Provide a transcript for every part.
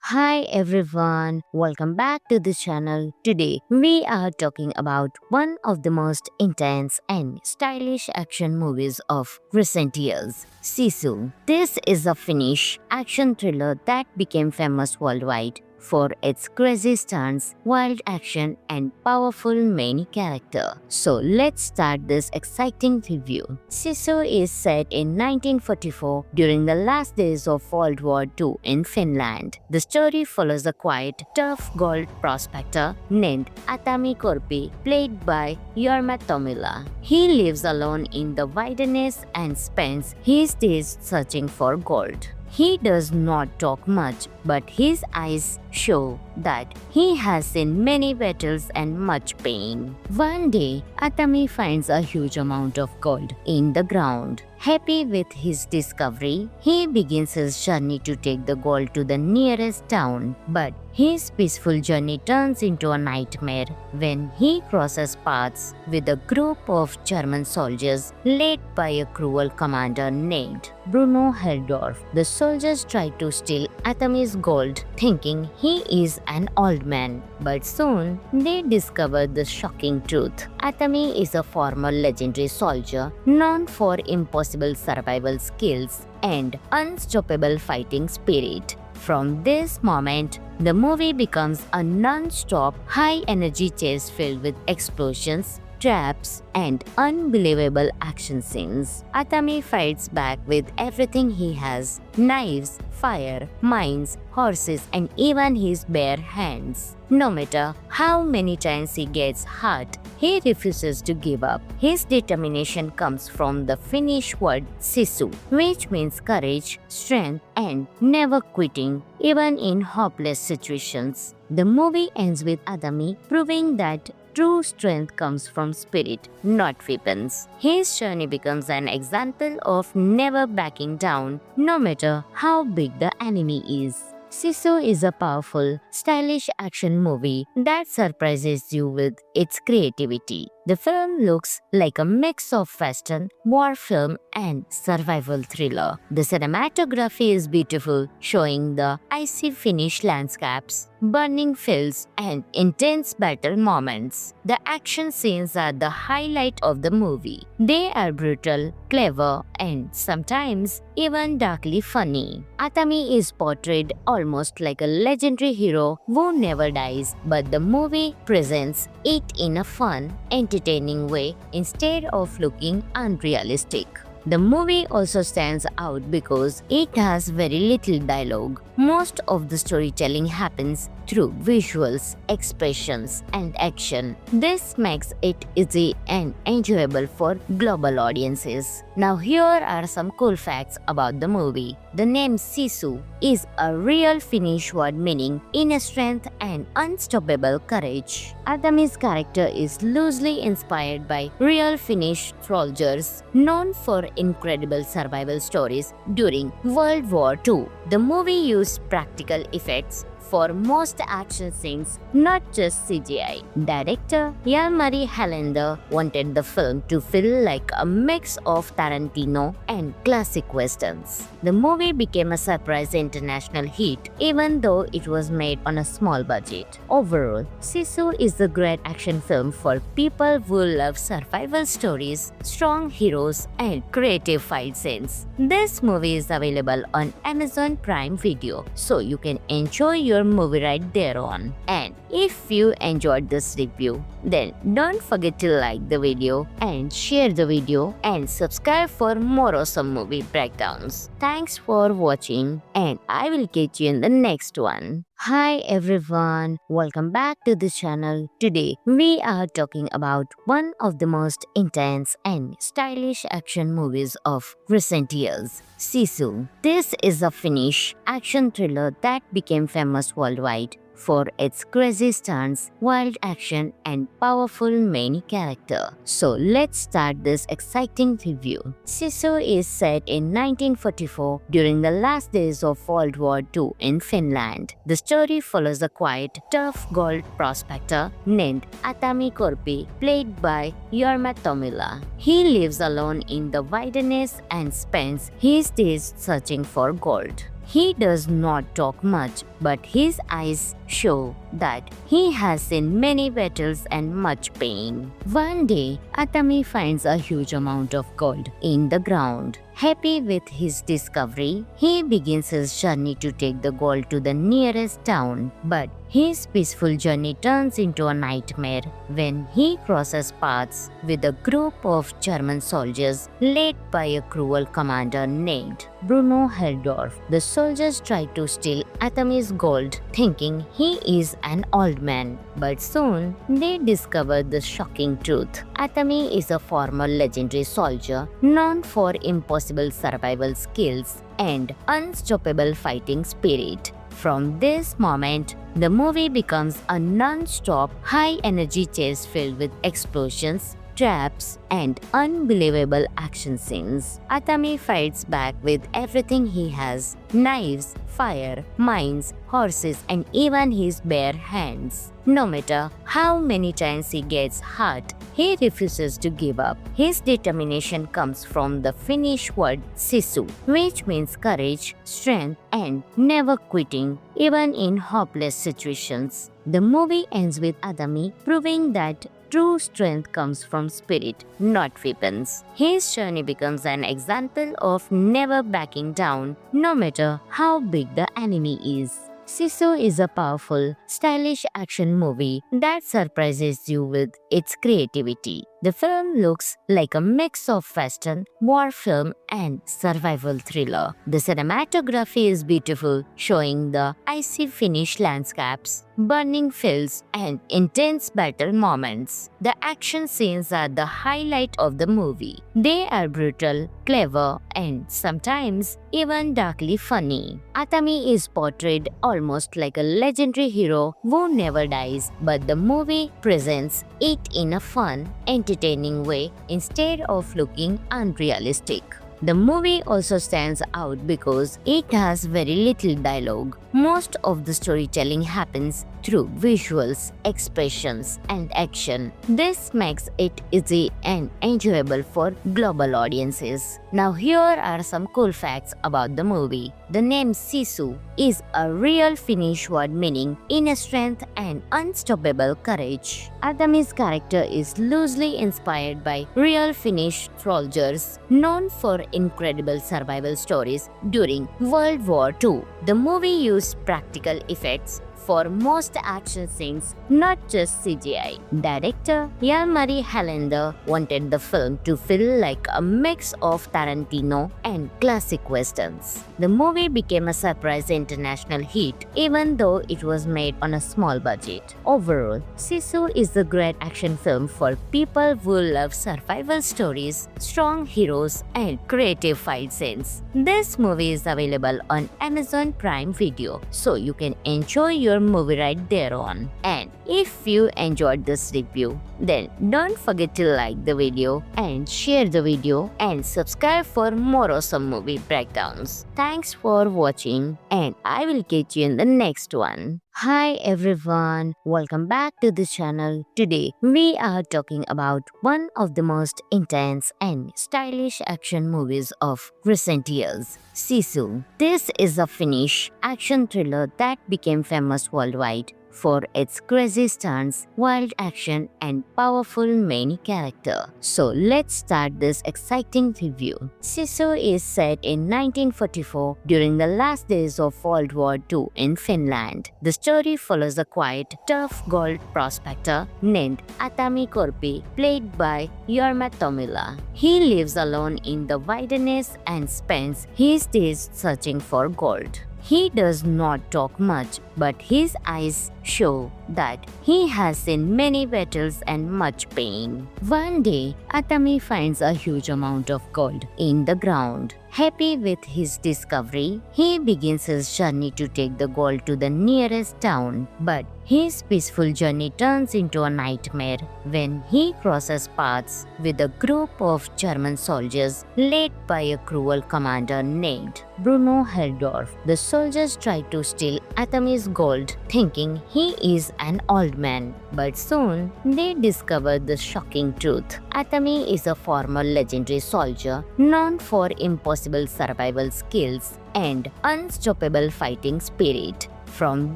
Hi everyone, welcome back to this channel. Today we are talking about one of the most intense and stylish action movies of recent years, Sisu. This is a Finnish action thriller that became famous worldwide for its crazy stunts, wild action, and powerful main character. So let's start this exciting review. Sisu is set in 1944 during the last days of World War II in Finland. The story follows a quiet, tough gold prospector named Atami Korpi, played by Jorma Tomila. He lives alone in the wilderness and spends his days searching for gold. He does not talk much, but his eyes show that he has seen many battles and much pain. One day, Atami finds a huge amount of gold in the ground. Happy with his discovery, he begins his journey to take the gold to the nearest town. But his peaceful journey turns into a nightmare when he crosses paths with a group of German soldiers led by a cruel commander named Bruno Heldorf. The soldiers try to steal Atami's gold, thinking he is an old man. But soon, they discover the shocking truth. Atami is a former legendary soldier known for impossible survival skills and unstoppable fighting spirit. From this moment, the movie becomes a non-stop, high-energy chase filled with explosions, traps, and unbelievable action scenes. Atami fights back with everything he has: knives, fire, mines, horses, and even his bare hands. No matter how many times he gets hurt, he refuses to give up. His determination comes from the Finnish word sisu, which means courage, strength, and never quitting, even in hopeless situations. The movie ends with Atami proving that true strength comes from spirit, not weapons. His journey becomes an example of never backing down, no matter how big the enemy is. Sisu is a powerful, stylish action movie that surprises you with its creativity. The film looks like a mix of western, war film, and survival thriller. The cinematography is beautiful, showing the icy Finnish landscapes, burning fields, and intense battle moments. The action scenes are the highlight of the movie. They are brutal, clever, and sometimes even darkly funny. Atami is portrayed almost like a legendary hero who never dies, but the movie presents it in a fun, entertaining way instead of looking unrealistic. The movie also stands out because it has very little dialogue. Most of the storytelling happens through visuals, expressions, and action. This makes it easy and enjoyable for global audiences. Now here are some cool facts about the movie. The name Sisu is a real Finnish word meaning inner strength and unstoppable courage. Atami's character is loosely inspired by real Finnish soldiers known for incredible survival stories during World War II. The movie used practical effects, for most action scenes, not just CGI. Director Jan-Marie Helander wanted the film to feel like a mix of Tarantino and classic westerns. The movie became a surprise international hit, even though it was made on a small budget. Overall, Sisu is a great action film for people who love survival stories, strong heroes, and creative fight scenes. This movie is available on Amazon Prime Video, so you can enjoy your movie right there on. And if you enjoyed this review, then don't forget to like the video and share the video and subscribe for more awesome movie breakdowns. Thanks for watching, and I will catch you in the next one. Hi everyone, welcome back to the channel. Today we are talking about one of the most intense and stylish action movies of recent years, Sisu. This is a Finnish action thriller that became famous worldwide for its crazy stunts, wild action, and powerful main character. So let's start this exciting review. Sisu is set in 1944 during the last days of World War II in Finland. The story follows a quiet, tough gold prospector named Atami Korpi, played by Jorma Tommila. He lives alone in the wilderness and spends his days searching for gold. He does not talk much, but his eyes show that he has seen many battles and much pain. One day, Atami finds a huge amount of gold in the ground. Happy with his discovery, he begins his journey to take the gold to the nearest town. But his peaceful journey turns into a nightmare when he crosses paths with a group of German soldiers led by a cruel commander named Bruno Heldorf. The soldiers try to steal Atami's gold, thinking he is an old man. But soon, they discover the shocking truth. Atami is a former legendary soldier known for impossible survival skills and unstoppable fighting spirit. From this moment, the movie becomes a non-stop, high-energy chase filled with explosions, traps, and unbelievable action scenes. Atami fights back with everything he has: knives, fire, mines, horses, and even his bare hands. No matter how many times he gets hurt, he refuses to give up. His determination comes from the Finnish word sisu, which means courage, strength, and never quitting, even in hopeless situations. The movie ends with Atami proving that true strength comes from spirit, not weapons. His journey becomes an example of never backing down, no matter how big the enemy is. Sisu is a powerful, stylish action movie that surprises you with its creativity. The film looks like a mix of western, war film, and survival thriller. The cinematography is beautiful, showing the icy Finnish landscapes, burning fields, and intense battle moments. The action scenes are the highlight of the movie. They are brutal, clever, and sometimes even darkly funny. Atami is portrayed almost like a legendary hero who never dies, but the movie presents it in a fun, entertaining way instead of looking unrealistic. The movie also stands out because it has very little dialogue. Most of the storytelling happens through visuals, expressions, and action. This makes it easy and enjoyable for global audiences. Now here are some cool facts about the movie. The name Sisu is a real Finnish word meaning inner strength and unstoppable courage. Atami's character is loosely inspired by real Finnish soldiers known for incredible survival stories during World War II. The movie used practical effects for most action scenes, not just CGI. Director Jan-Marie Helander wanted the film to feel like a mix of Tarantino and classic westerns. The movie became a surprise international hit, even though it was made on a small budget. Overall, Sisu is a great action film for people who love survival stories, strong heroes, and creative fight scenes. This movie is available on Amazon Prime Video, so you can enjoy your movie right there on. And if you enjoyed this review, then don't forget to like the video and share the video and subscribe for more awesome movie breakdowns. Thanks for watching and I will catch you in the next one. Hi everyone, welcome back to this channel. Today we are talking about one of the most intense and stylish action movies of recent years, Sisu. This is a Finnish action thriller that became famous worldwide for its crazy stunts, wild action, and powerful main character. So let's start this exciting review. Sisu is set in 1944 during the last days of World War II in Finland. The story follows a quiet, tough gold prospector named Atami Korpi, played by Jorma Tommila. He lives alone in the wilderness and spends his days searching for gold. He does not talk much, but his eyes show that he has seen many battles and much pain. One day, Atami finds a huge amount of gold in the ground. Happy with his discovery, he begins his journey to take the gold to the nearest town. But his peaceful journey turns into a nightmare when he crosses paths with a group of German soldiers led by a cruel commander named Bruno Heldorf. The soldiers try to steal Atami's gold, thinking he is an old man. But soon, they discover the shocking truth. Atami is a former legendary soldier known for impossible survival skills and unstoppable fighting spirit. From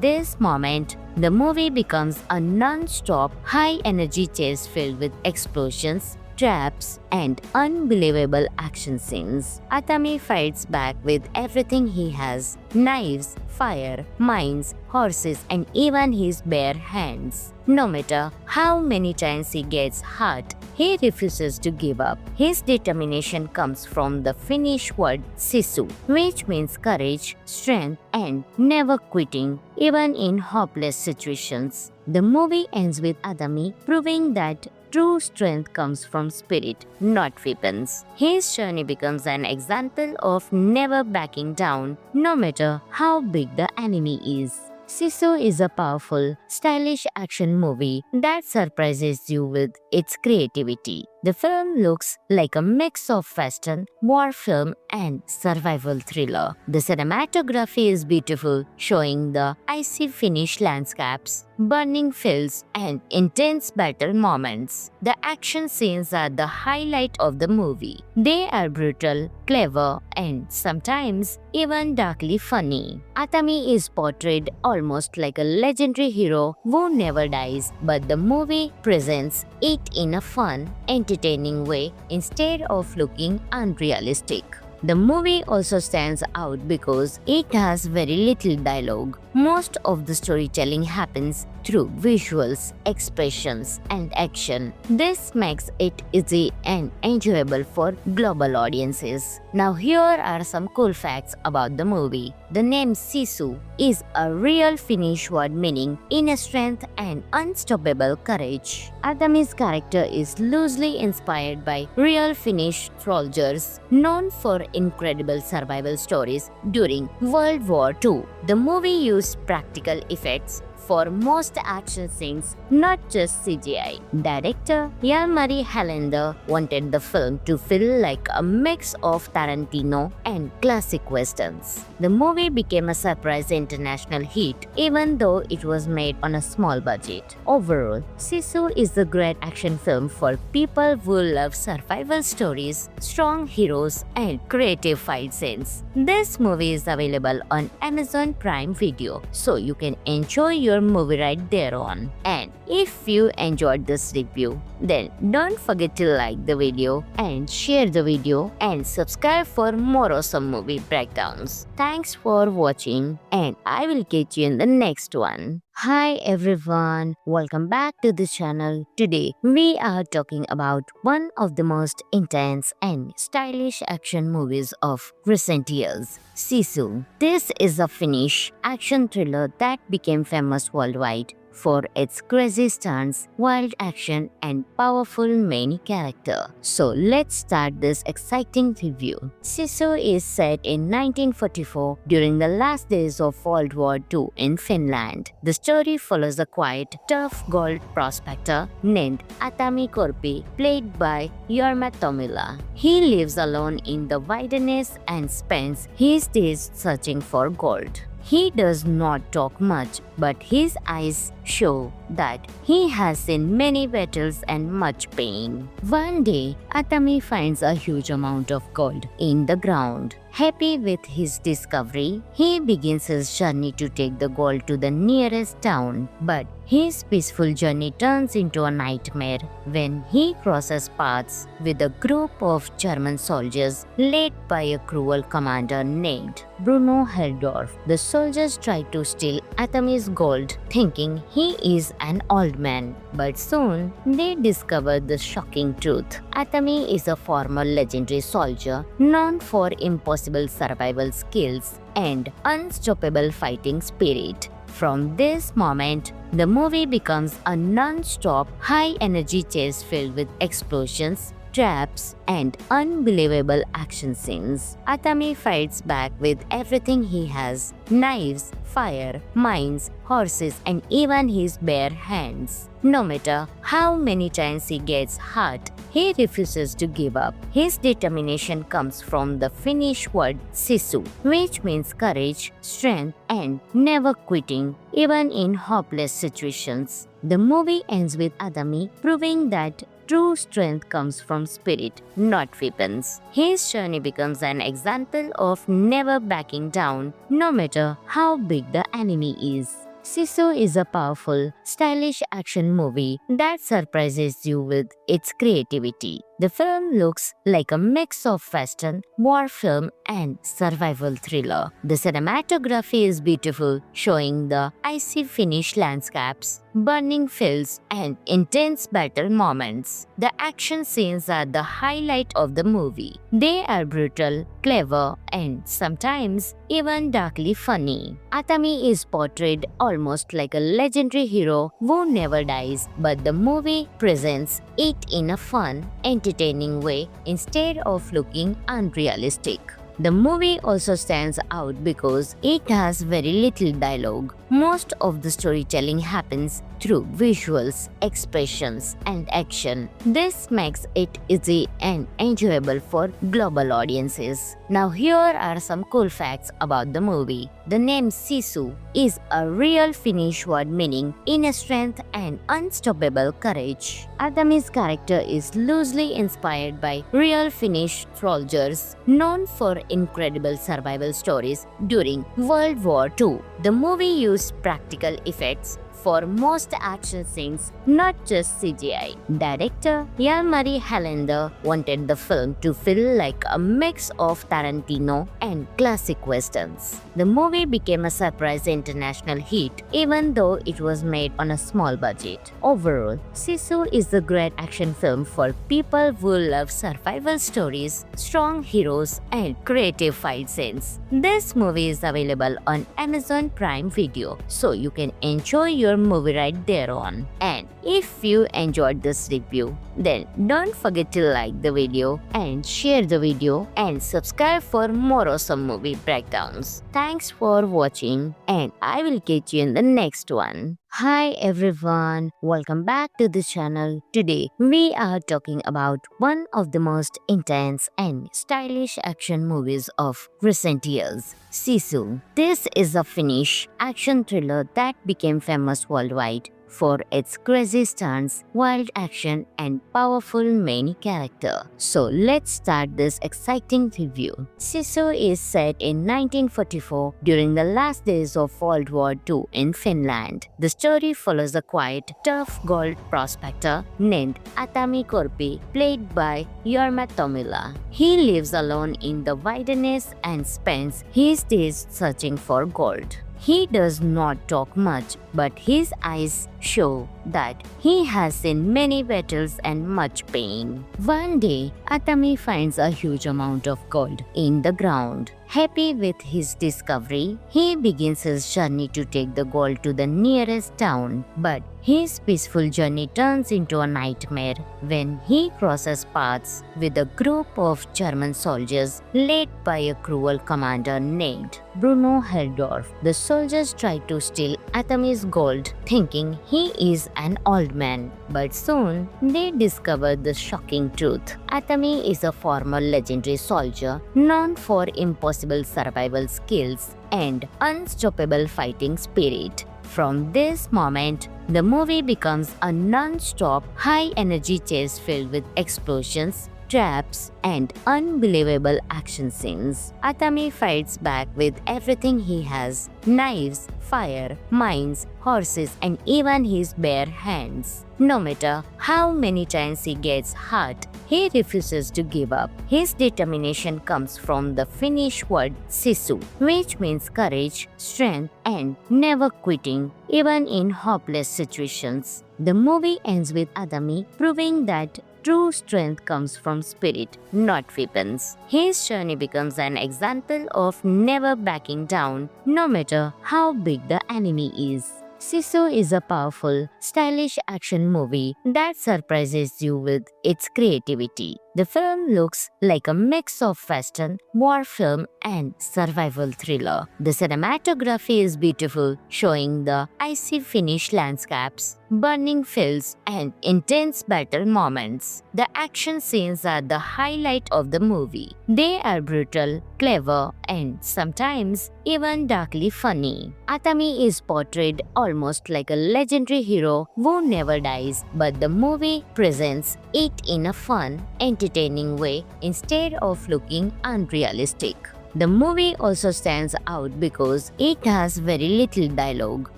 this moment, the movie becomes a non-stop, high-energy chase filled with explosions, traps, and unbelievable action scenes. Atami fights back with everything he has: knives, fire, mines, horses, and even his bare hands. No matter how many times he gets hurt, he refuses to give up. His determination comes from the Finnish word sisu, which means courage, strength, and never quitting, even in hopeless situations. The movie ends with Atami proving that true strength comes from spirit, not weapons. His journey becomes an example of never backing down, no matter how big the enemy is. Sisu is a powerful, stylish action movie that surprises you with its creativity. The film looks like a mix of western, war film, and survival thriller. The cinematography is beautiful, showing the icy Finnish landscapes, burning fields, and intense battle moments. The action scenes are the highlight of the movie. They are brutal, clever, and sometimes even darkly funny. Atami is portrayed almost like a legendary hero who never dies, but the movie presents it in a fun, entertaining way instead of looking unrealistic. The movie also stands out because it has very little dialogue. Most of the storytelling happens through visuals, expressions, and action. This makes it easy and enjoyable for global audiences. Now here are some cool facts about the movie. The name Sisu is a real Finnish word meaning inner strength and unstoppable courage. Atami's character is loosely inspired by real Finnish soldiers known for incredible survival stories during World War II. The movie used practical effects for most action scenes, not just CGI. Director Jalmari Helander wanted the film to feel like a mix of Tarantino and classic westerns. The movie became a surprise international hit, even though it was made on a small budget. Overall, Sisu is a great action film for people who love survival stories, strong heroes, and creative fight scenes. This movie is available on Amazon Prime Video, so you can enjoy your movie right there on. And if you enjoyed this review, then don't forget to like the video and share the video and subscribe for more awesome movie breakdowns. Thanks for watching and I will catch you in the next one. Hi everyone, welcome back to this channel. Today we are talking about one of the most intense and stylish action movies of recent years, Sisu. This is a Finnish action thriller that became famous worldwide for its crazy stunts, wild action, and powerful main character. So let's start this exciting review. Sisu is set in 1944 during the last days of World War II in Finland. The story follows a quiet, tough gold prospector named Atami Korpi, played by Jorma Tommila. He lives alone in the wilderness and spends his days searching for gold. He does not talk much, but his eyes show that he has seen many battles and much pain. One day, Atami finds a huge amount of gold in the ground. Happy with his discovery, he begins his journey to take the gold to the nearest town. But his peaceful journey turns into a nightmare when he crosses paths with a group of German soldiers led by a cruel commander named Bruno Heldorf. The soldiers try to steal Atami's gold, thinking he is an old man. But soon, they discover the shocking truth. Atami is a former legendary soldier known for impossible survival skills and unstoppable fighting spirit. From this moment, the movie becomes a non-stop, high-energy chase filled with explosions, traps, and unbelievable action scenes. Atami fights back with everything he has: knives, fire, mines, horses, and even his bare hands. No matter how many times he gets hurt, he refuses to give up. His determination comes from the Finnish word sisu, which means courage, strength, and never quitting, even in hopeless situations. The movie ends with Atami proving that true strength comes from spirit, not weapons. His journey becomes an example of never backing down, no matter how big the enemy is. Sisu is a powerful, stylish action movie that surprises you with its creativity. The film looks like a mix of western, war film, and survival thriller. The cinematography is beautiful, showing the icy Finnish landscapes, burning fields, and intense battle moments. The action scenes are the highlight of the movie. They are brutal, clever, and sometimes even darkly funny. Atami is portrayed almost like a legendary hero who never dies, but the movie presents it in a fun, entertaining way instead of looking unrealistic. The movie also stands out because it has very little dialogue. Most of the storytelling happens through visuals, expressions, and action. This makes it easy and enjoyable for global audiences. Now here are some cool facts about the movie. The name Sisu is a real Finnish word meaning inner strength and unstoppable courage. Atami's character is loosely inspired by real Finnish soldiers known for incredible survival stories during World War II. The movie used practical effects for most action scenes, not just CGI. Director Jalmari Helander wanted the film to feel like a mix of Tarantino and classic westerns. The movie became a surprise international hit, even though it was made on a small budget. Overall, Sisu is a great action film for people who love survival stories, strong heroes, and creative fight scenes. This movie is available on Amazon Prime Video, so you can enjoy your movie right there on. And if you enjoyed this review, then don't forget to like the video and share the video and subscribe for more awesome movie breakdowns. Thanks for watching, and I will catch you in the next one. Hi everyone, welcome back to this channel. Today we are talking about one of the most intense and stylish action movies of recent years, Sisu. This is a Finnish action thriller that became famous worldwide for its crazy stunts, wild action, and powerful main character. So let's start this exciting review. Sisu is set in 1944 during the last days of World War II in Finland. The story follows a quiet, tough gold prospector named Atami Korpi, played by Jorma Tommila. He lives alone in the wilderness and spends his days searching for gold. He does not talk much, but his eyes show that he has seen many battles and much pain. One day, Atami finds a huge amount of gold in the ground. Happy with his discovery, he begins his journey to take the gold to the nearest town. But his peaceful journey turns into a nightmare when he crosses paths with a group of German soldiers led by a cruel commander named Bruno Heldorf. The soldiers try to steal Atami's gold, thinking he is an old man. But soon, they discover the shocking truth. Atami is a former legendary soldier known for impossible survival skills and unstoppable fighting spirit. From this moment, the movie becomes a non-stop, high-energy chase filled with explosions, traps, and unbelievable action scenes. Atami fights back with everything he has: knives, fire, mines, horses, and even his bare hands. No matter how many times he gets hurt, he refuses to give up. His determination comes from the Finnish word sisu, which means courage, strength, and never quitting, even in hopeless situations. The movie ends with Atami proving that true strength comes from spirit, not weapons. His journey becomes an example of never backing down, no matter how big the enemy is. Sisu is a powerful, stylish action movie that surprises you with its creativity. The film looks like a mix of western, war film, and survival thriller. The cinematography is beautiful, showing the icy Finnish landscapes, burning fields, and intense battle moments. The action scenes are the highlight of the movie. They are brutal, clever, and sometimes even darkly funny. Atami is portrayed almost like a legendary hero who never dies, but the movie presents it in a fun, entertaining way instead of looking unrealistic. The movie also stands out because it has very little dialogue.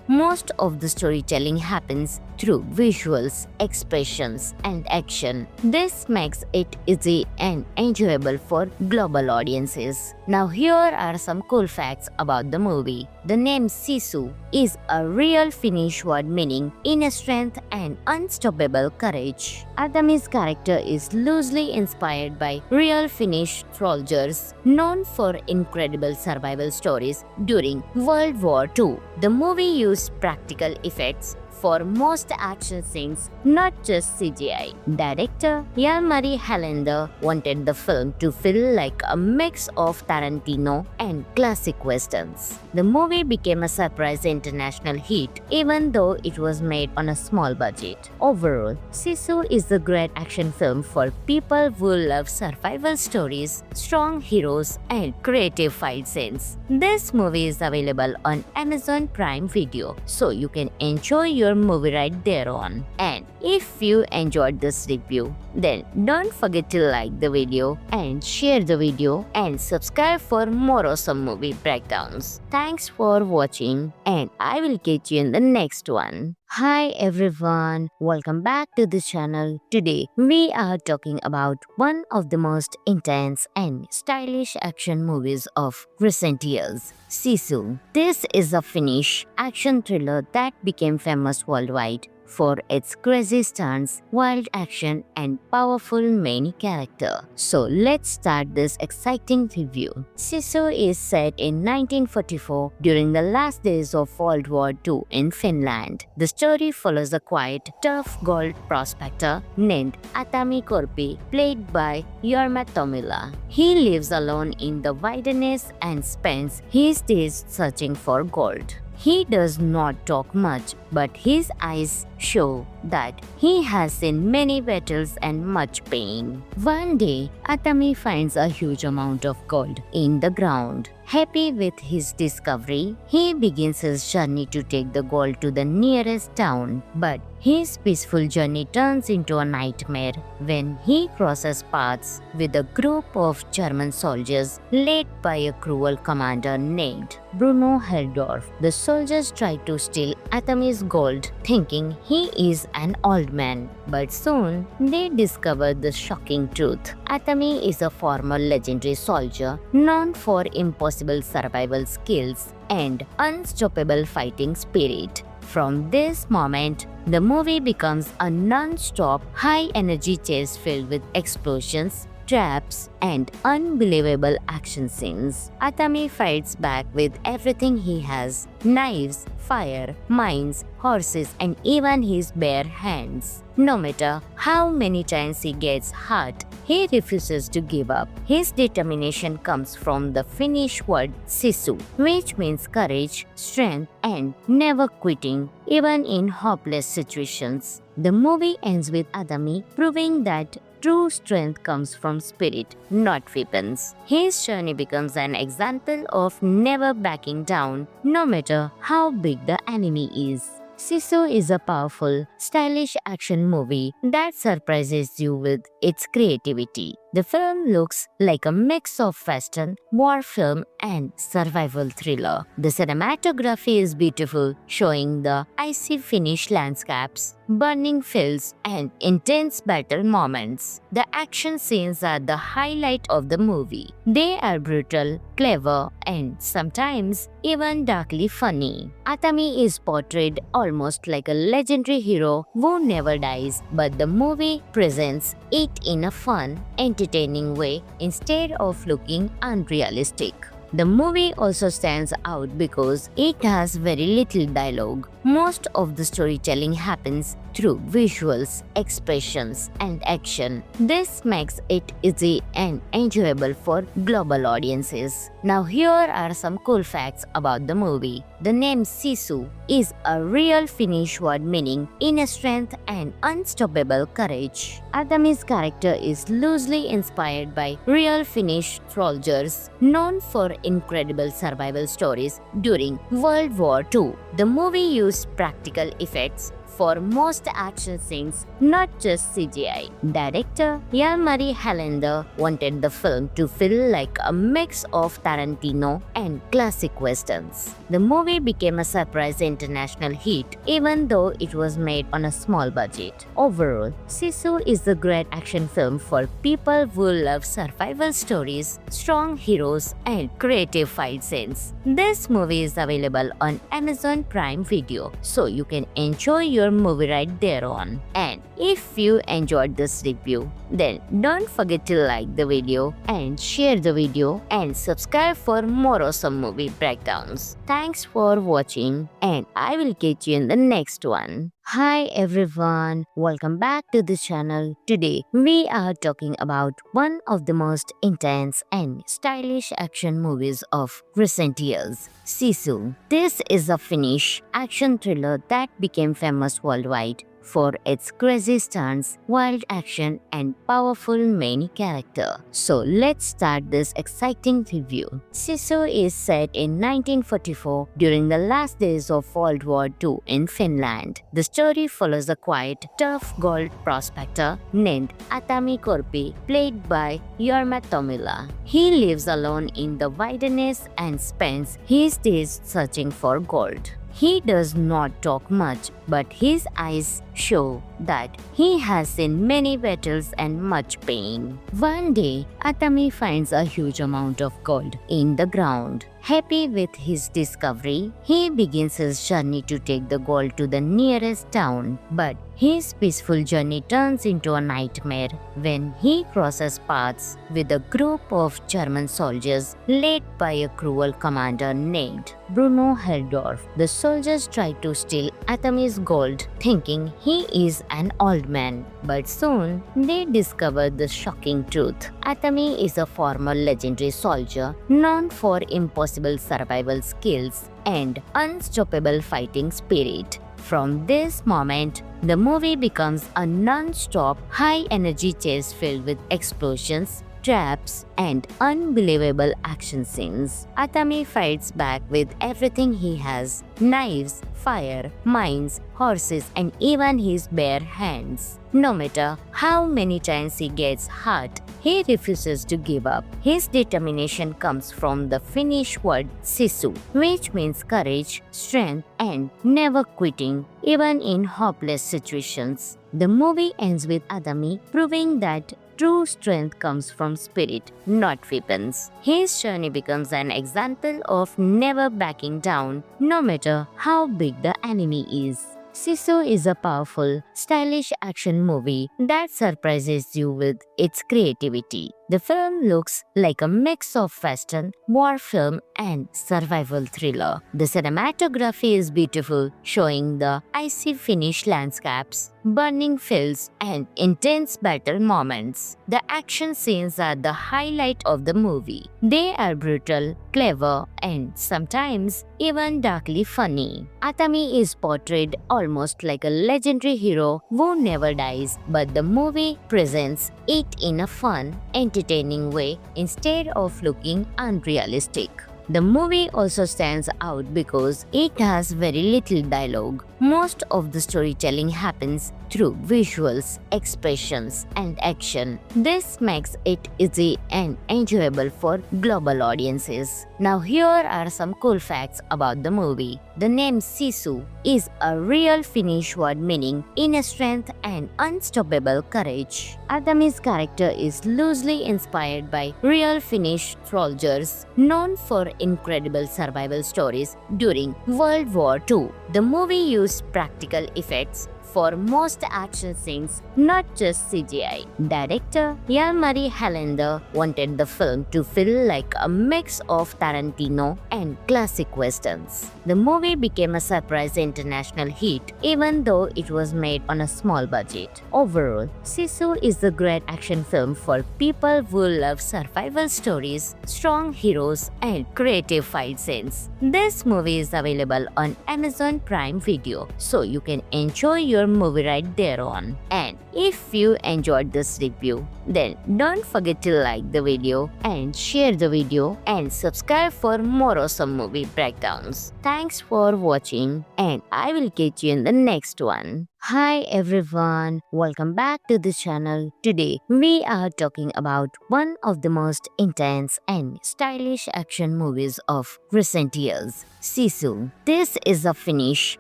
Most of the storytelling happens through visuals, expressions, and action. This makes it easy and enjoyable for global audiences. Now here are some cool facts about the movie. The name Sisu is a real Finnish word meaning inner strength and unstoppable courage. Atami's character is loosely inspired by real Finnish soldiers known for incredible survival stories during World War II. The movie used practical effects for most action scenes, not just CGI. Director Jalmari Helander wanted the film to feel like a mix of Tarantino and classic westerns. The movie became a surprise international hit, even though it was made on a small budget. Overall, Sisu is a great action film for people who love survival stories, strong heroes, and creative fight scenes. This movie is available on Amazon Prime Video, so you can enjoy your movie right there on. And if you enjoyed this review, then don't forget to like the video and share the video and subscribe for more awesome movie breakdowns. Thanks for watching, and I will catch you in the next one. Hi everyone, welcome back to this channel. Today we are talking about one of the most intense and stylish action movies of recent years, Sisu. This is a Finnish action thriller that became famous worldwide for its crazy stunts, wild action, and powerful main character. So let's start this exciting review. Sisu is set in 1944 during the last days of World War II in Finland. The story follows a quiet, tough gold prospector named Atami Korpi, played by Jorma Tommila. He lives alone in the wilderness and spends his days searching for gold. He does not talk much, but his eyes show that he has seen many battles and much pain. One day, Atami finds a huge amount of gold in the ground. Happy with his discovery, he begins his journey to take the gold to the nearest town. But his peaceful journey turns into a nightmare when he crosses paths with a group of German soldiers led by a cruel commander named Bruno Heldorf. The soldiers try to steal Atami's gold, thinking he is an old man. But soon, they discover the shocking truth. Atami is a former legendary soldier known for impossible survival skills and unstoppable fighting spirit. From this moment, the movie becomes a non-stop, high-energy chase filled with explosions, traps, and unbelievable action scenes. Atami fights back with everything he has: knives, fire, mines, horses, and even his bare hands. No matter how many times he gets hurt, he refuses to give up. His determination comes from the Finnish word sisu, which means courage, strength, and never quitting, even in hopeless situations. The movie ends with Atami proving that true strength comes from spirit, not weapons. His journey becomes an example of never backing down, no matter how big the enemy is. Sisu is a powerful, stylish action movie that surprises you with its creativity. The film looks like a mix of western, war film, and survival thriller. The cinematography is beautiful, showing the icy Finnish landscapes, burning fields, and intense battle moments. The action scenes are the highlight of the movie. They are brutal, clever, and sometimes even darkly funny. Atami is portrayed almost like a legendary hero who never dies, but the movie presents it in a fun, entertaining way instead of looking unrealistic. The movie also stands out because it has very little dialogue. Most of the storytelling happens through visuals, expressions, and action. This makes it easy and enjoyable for global audiences. Now here are some cool facts about the movie. The name Sisu is a real Finnish word meaning inner strength and unstoppable courage. Atami's character is loosely inspired by real Finnish soldiers known for incredible survival stories during World War II. The movie used practical effects for most action scenes, not just CGI. Director Jalmari Helander wanted the film to feel like a mix of Tarantino and classic westerns. The movie became a surprise international hit, even though it was made on a small budget. Overall, Sisu is a great action film for people who love survival stories, strong heroes, and creative fight scenes. This movie is available on Amazon Prime Video, so you can enjoy your movie right there on. And if you enjoyed this review, then don't forget to like the video and share the video and subscribe for more awesome movie breakdowns. Thanks for watching, and I will catch you in the next one. Hi everyone, welcome back to the channel. Today we are talking about one of the most intense and stylish action movies of recent years, Sisu. This is a Finnish action thriller that became famous worldwide for its crazy stunts, wild action, and powerful main character. So let's start this exciting review. Sisu is set in 1944 during the last days of World War II in Finland. The story follows a quiet, tough gold prospector named Atami Korpi, played by Jorma Tommila. He lives alone in the wilderness and spends his days searching for gold. He does not talk much, but his eyes show that he has seen many battles and much pain. One day, Atami finds a huge amount of gold in the ground. Happy with his discovery, he begins his journey to take the gold to the nearest town. But his peaceful journey turns into a nightmare when he crosses paths with a group of German soldiers led by a cruel commander named Bruno Heldorf. The soldiers try to steal Atami's gold, thinking he is an old man. But soon, they discover the shocking truth. Atami is a former legendary soldier known for impossible survival skills and unstoppable fighting spirit. From this moment, the movie becomes a non-stop, high-energy chase filled with explosions, traps, and unbelievable action scenes. Atami fights back with everything he has: knives, fire, mines, horses, and even his bare hands. No matter how many times he gets hurt, he refuses to give up. His determination comes from the Finnish word sisu, which means courage, strength, and never quitting, even in hopeless situations. The movie ends with Atami proving that true strength comes from spirit, not weapons. His journey becomes an example of never backing down, no matter how big the enemy is. Sisu is a powerful, stylish action movie that surprises you with its creativity. The film looks like a mix of western, war film, and survival thriller. The cinematography is beautiful, showing the icy Finnish landscapes, burning fields, and intense battle moments. The action scenes are the highlight of the movie. They are brutal, clever, and sometimes even darkly funny. Atami is portrayed almost like a legendary hero who never dies, but the movie presents it in a fun, entertaining way instead of looking unrealistic. The movie also stands out because it has very little dialogue. Most of the storytelling happens through visuals, expressions, and action. This makes it easy and enjoyable for global audiences. Now here are some cool facts about the movie. The name Sisu is a real Finnish word meaning inner strength and unstoppable courage. Atami's character is loosely inspired by real Finnish soldiers known for incredible survival stories during World War II. The movie used practical effects for most action scenes, not just CGI. Director Jalmari Helander wanted the film to feel like a mix of Tarantino and classic westerns. The movie became a surprise international hit, even though it was made on a small budget. Overall, Sisu is a great action film for people who love survival stories, strong heroes, and creative fight scenes. This movie is available on Amazon Prime Video, so you can enjoy your movie right there on. And if you enjoyed this review, then don't forget to like the video and share the video and subscribe for more awesome movie breakdowns. Thanks for watching, and I will catch you in the next one. Hi everyone, welcome back to this channel. Today we are talking about one of the most intense and stylish action movies of recent years, Sisu. This is a Finnish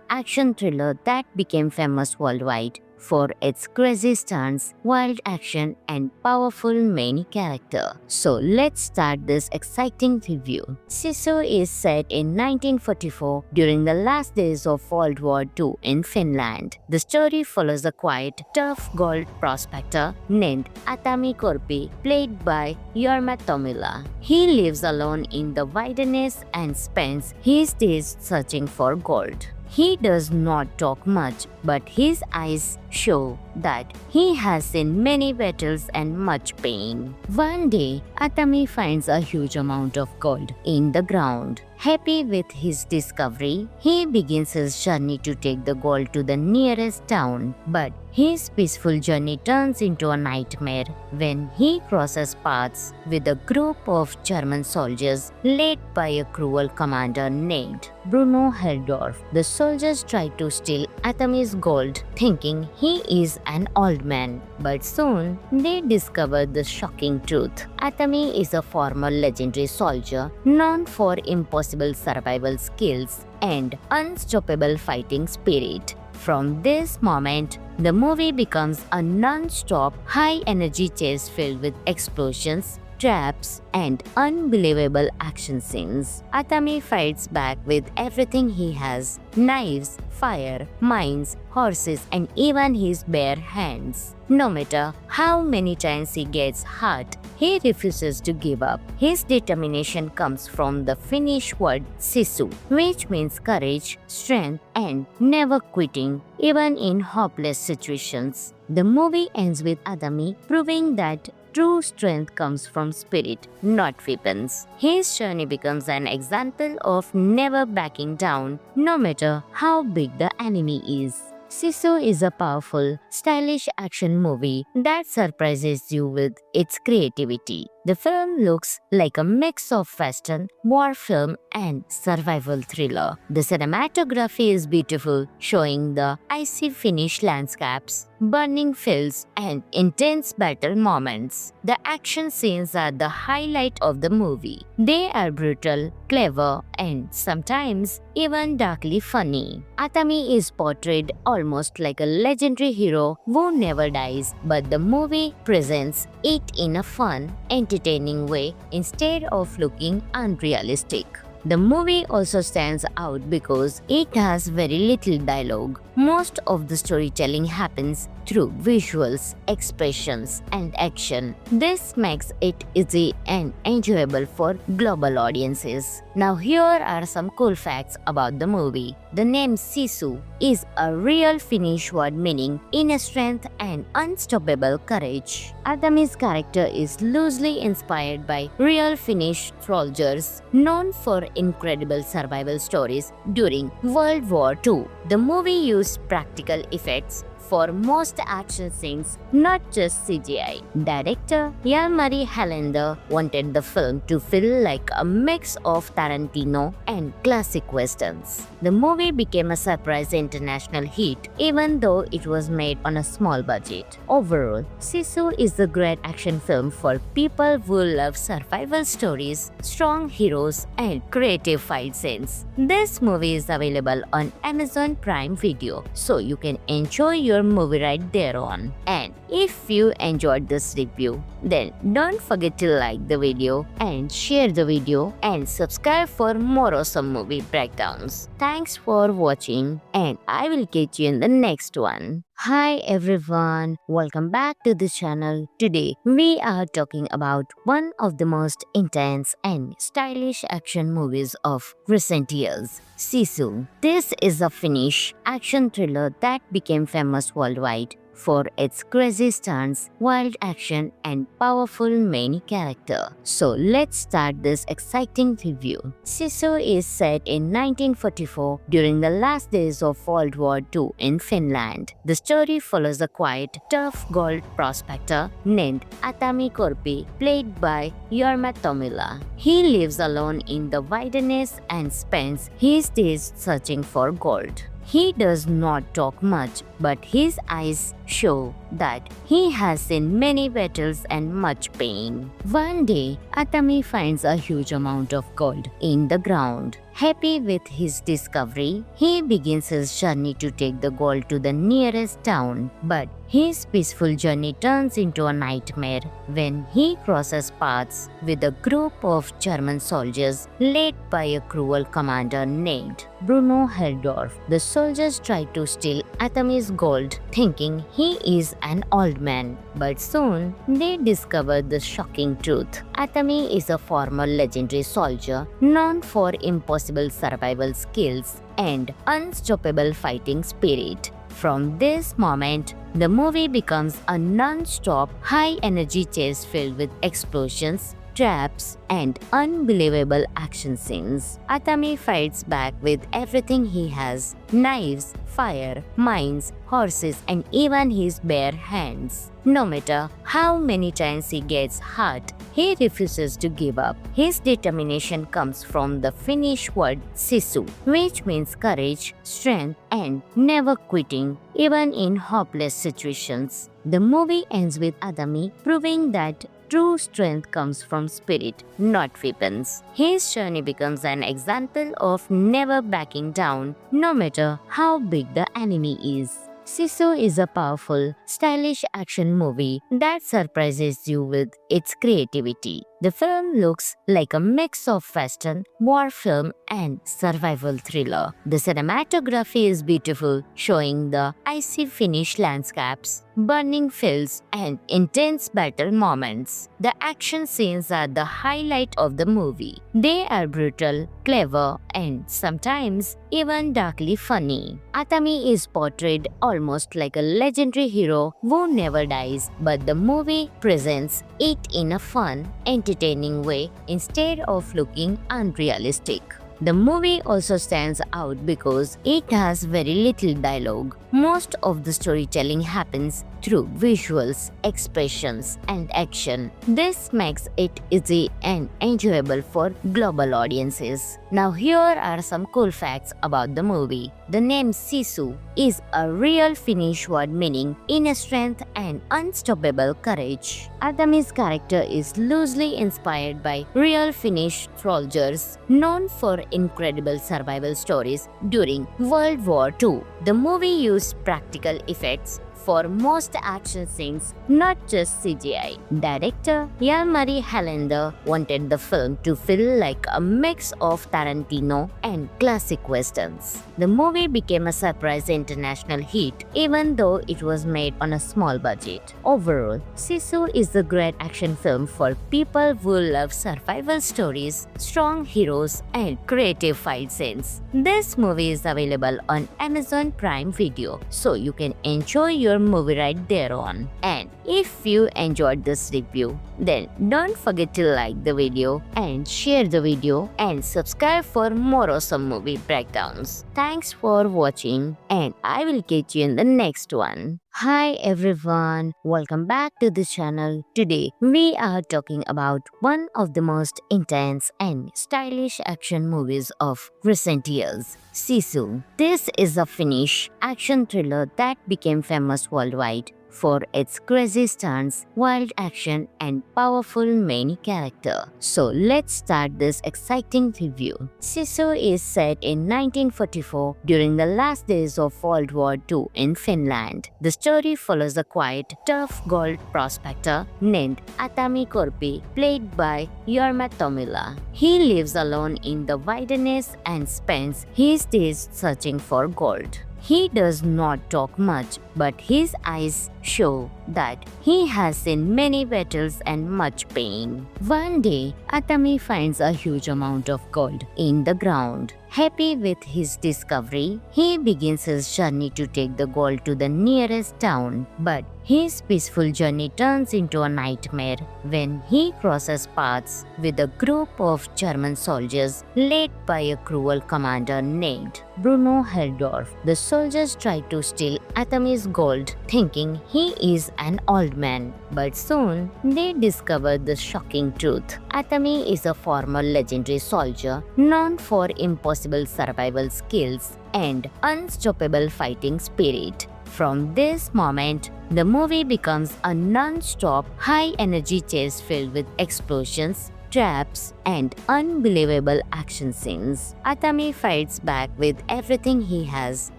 action thriller that became famous worldwide for its crazy stunts, wild action, and powerful main character. So let's start this exciting review. Sisu is set in 1944 during the last days of World War II in Finland. The story follows a quiet, tough gold prospector named Atami Korpi, played by Jorma Tommila. He lives alone in the wilderness and spends his days searching for gold. He does not talk much, but his eyes show that he has seen many battles and much pain. One day, Atami finds a huge amount of gold in the ground. Happy with his discovery, he begins his journey to take the gold to the nearest town. But his peaceful journey turns into a nightmare when he crosses paths with a group of German soldiers led by a cruel commander named Bruno Heldorf. The soldiers try to steal Atami's gold, thinking he is an old man. But soon, they discover the shocking truth. Atami is a former legendary soldier known for impossible survival skills and unstoppable fighting spirit. From this moment, the movie becomes a non-stop, high-energy chase filled with explosions, traps, and unbelievable action scenes. Atami fights back with everything he has: knives, fire, mines, horses, and even his bare hands. No matter how many times he gets hurt, he refuses to give up. His determination comes from the Finnish word sisu, which means courage, strength, and never quitting, even in hopeless situations. The movie ends with Atami proving that true strength comes from spirit, not weapons. His journey becomes an example of never backing down, no matter how big the enemy is. Sisu is a powerful, stylish action movie that surprises you with its creativity. The film looks like a mix of western, war film, and survival thriller. The cinematography is beautiful, showing the icy Finnish landscapes, burning fields, and intense battle moments. The action scenes are the highlight of the movie. They are brutal, clever, and sometimes even darkly funny. Atami is portrayed almost like a legendary hero who never dies, but the movie presents it in a fun, entertaining way instead of looking unrealistic. The movie also stands out because it has very little dialogue. Most of the storytelling happens through visuals, expressions, and action. This makes it easy and enjoyable for global audiences. Now here are some cool facts about the movie. The name Sisu is a real Finnish word meaning inner strength and unstoppable courage. Atami's character is loosely inspired by real Finnish soldiers known for incredible survival stories during World War II. The movie used practical effects for most action scenes, not just CGI. Director Jalmari Helander wanted the film to feel like a mix of Tarantino and classic westerns. The movie became a surprise international hit, even though it was made on a small budget. Overall, Sisu is a great action film for people who love survival stories, strong heroes, and creative fight scenes. This movie is available on Amazon Prime Video, so you can enjoy your movie right there on. And if you enjoyed this review, then don't forget to like the video and share the video and subscribe for more awesome movie breakdowns. Thanks for watching, and I will catch you in the next one. Hi everyone, welcome back to the channel. Today we are talking about one of the most intense and stylish action movies of recent years, Sisu. This is a Finnish action thriller that became famous worldwide for its crazy stunts, wild action, and powerful main character. So let's start this exciting review. Sisu is set in 1944 during the last days of World War II in Finland. The story follows a quiet, tough gold prospector named Atami Korpi, played by Jorma Tommila. He lives alone in the wilderness and spends his days searching for gold. He does not talk much, but his eyes show that he has seen many battles and much pain. One day, Atami finds a huge amount of gold in the ground. Happy with his discovery, he begins his journey to take the gold to the nearest town. But his peaceful journey turns into a nightmare when he crosses paths with a group of German soldiers led by a cruel commander named Bruno Heldorf. The soldiers try to steal Atami's gold, thinking he is an old man. But soon, they discover the shocking truth. Atami is a former legendary soldier known for impossible survival skills and unstoppable fighting spirit. From this moment, the movie becomes a non-stop, high-energy chase filled with explosions, traps, and unbelievable action scenes. Atami fights back with everything he has: knives, fire, mines, horses, and even his bare hands. No matter how many times he gets hurt, he refuses to give up. His determination comes from the Finnish word Sisu, which means courage, strength, and never quitting, even in hopeless situations. The movie ends with Atami proving that true strength comes from spirit, not weapons. His journey becomes an example of never backing down, no matter how big the enemy is. Sisu is a powerful, stylish action movie that surprises you with its creativity. The film looks like a mix of western, war film, and survival thriller. The cinematography is beautiful, showing the icy Finnish landscapes, burning fields, and intense battle moments. The action scenes are the highlight of the movie. They are brutal, clever, and sometimes even darkly funny. Atami is portrayed almost like a legendary hero who never dies, but the movie presents it in a fun, entertaining way instead of looking unrealistic. The movie also stands out because it has very little dialogue. Most of the storytelling happens through visuals, expressions, and action. This makes it easy and enjoyable for global audiences. Now here are some cool facts about the movie. The name Sisu is a real Finnish word meaning inner strength and unstoppable courage. Atami's character is loosely inspired by real Finnish soldiers known for incredible survival stories during World War II. The movie used practical effects for most action scenes, not just CGI. Director Jalmari Helander wanted the film to feel like a mix of Tarantino and classic westerns. The movie became a surprise international hit, even though it was made on a small budget. Overall, Sisu is a great action film for people who love survival stories, strong heroes, and creative fight scenes. This movie is available on Amazon Prime Video, so you can enjoy your movie right there on. And if you enjoyed this review, then don't forget to like the video and share the video and subscribe for more awesome movie breakdowns. Thanks for watching, and I will catch you in the next one. Hi everyone, welcome back to this channel. Today we are talking about one of the most intense and stylish action movies of recent years, Sisu. This is a Finnish action thriller that became famous worldwide for its crazy stunts, wild action, and powerful main character. So let's start this exciting review. Sisu is set in 1944 during the last days of World War II in Finland. The story follows a quiet, tough gold prospector named Atami Korpi, played by Jorma Tommila. He lives alone in the wilderness and spends his days searching for gold. He does not talk much, but his eyes show that he has seen many battles and much pain. One day, Atami finds a huge amount of gold in the ground. Happy with his discovery, he begins his journey to take the gold to the nearest town. But his peaceful journey turns into a nightmare when he crosses paths with a group of German soldiers led by a cruel commander named Bruno Heldorf. The soldiers try to steal Atami's gold, thinking he is an old man. But soon, they discover the shocking truth. Atami is a former legendary soldier known for impossible survival skills and unstoppable fighting spirit. From this moment, the movie becomes a non-stop, high-energy chase filled with explosions, traps, and unbelievable action scenes. Atami fights back with everything he has: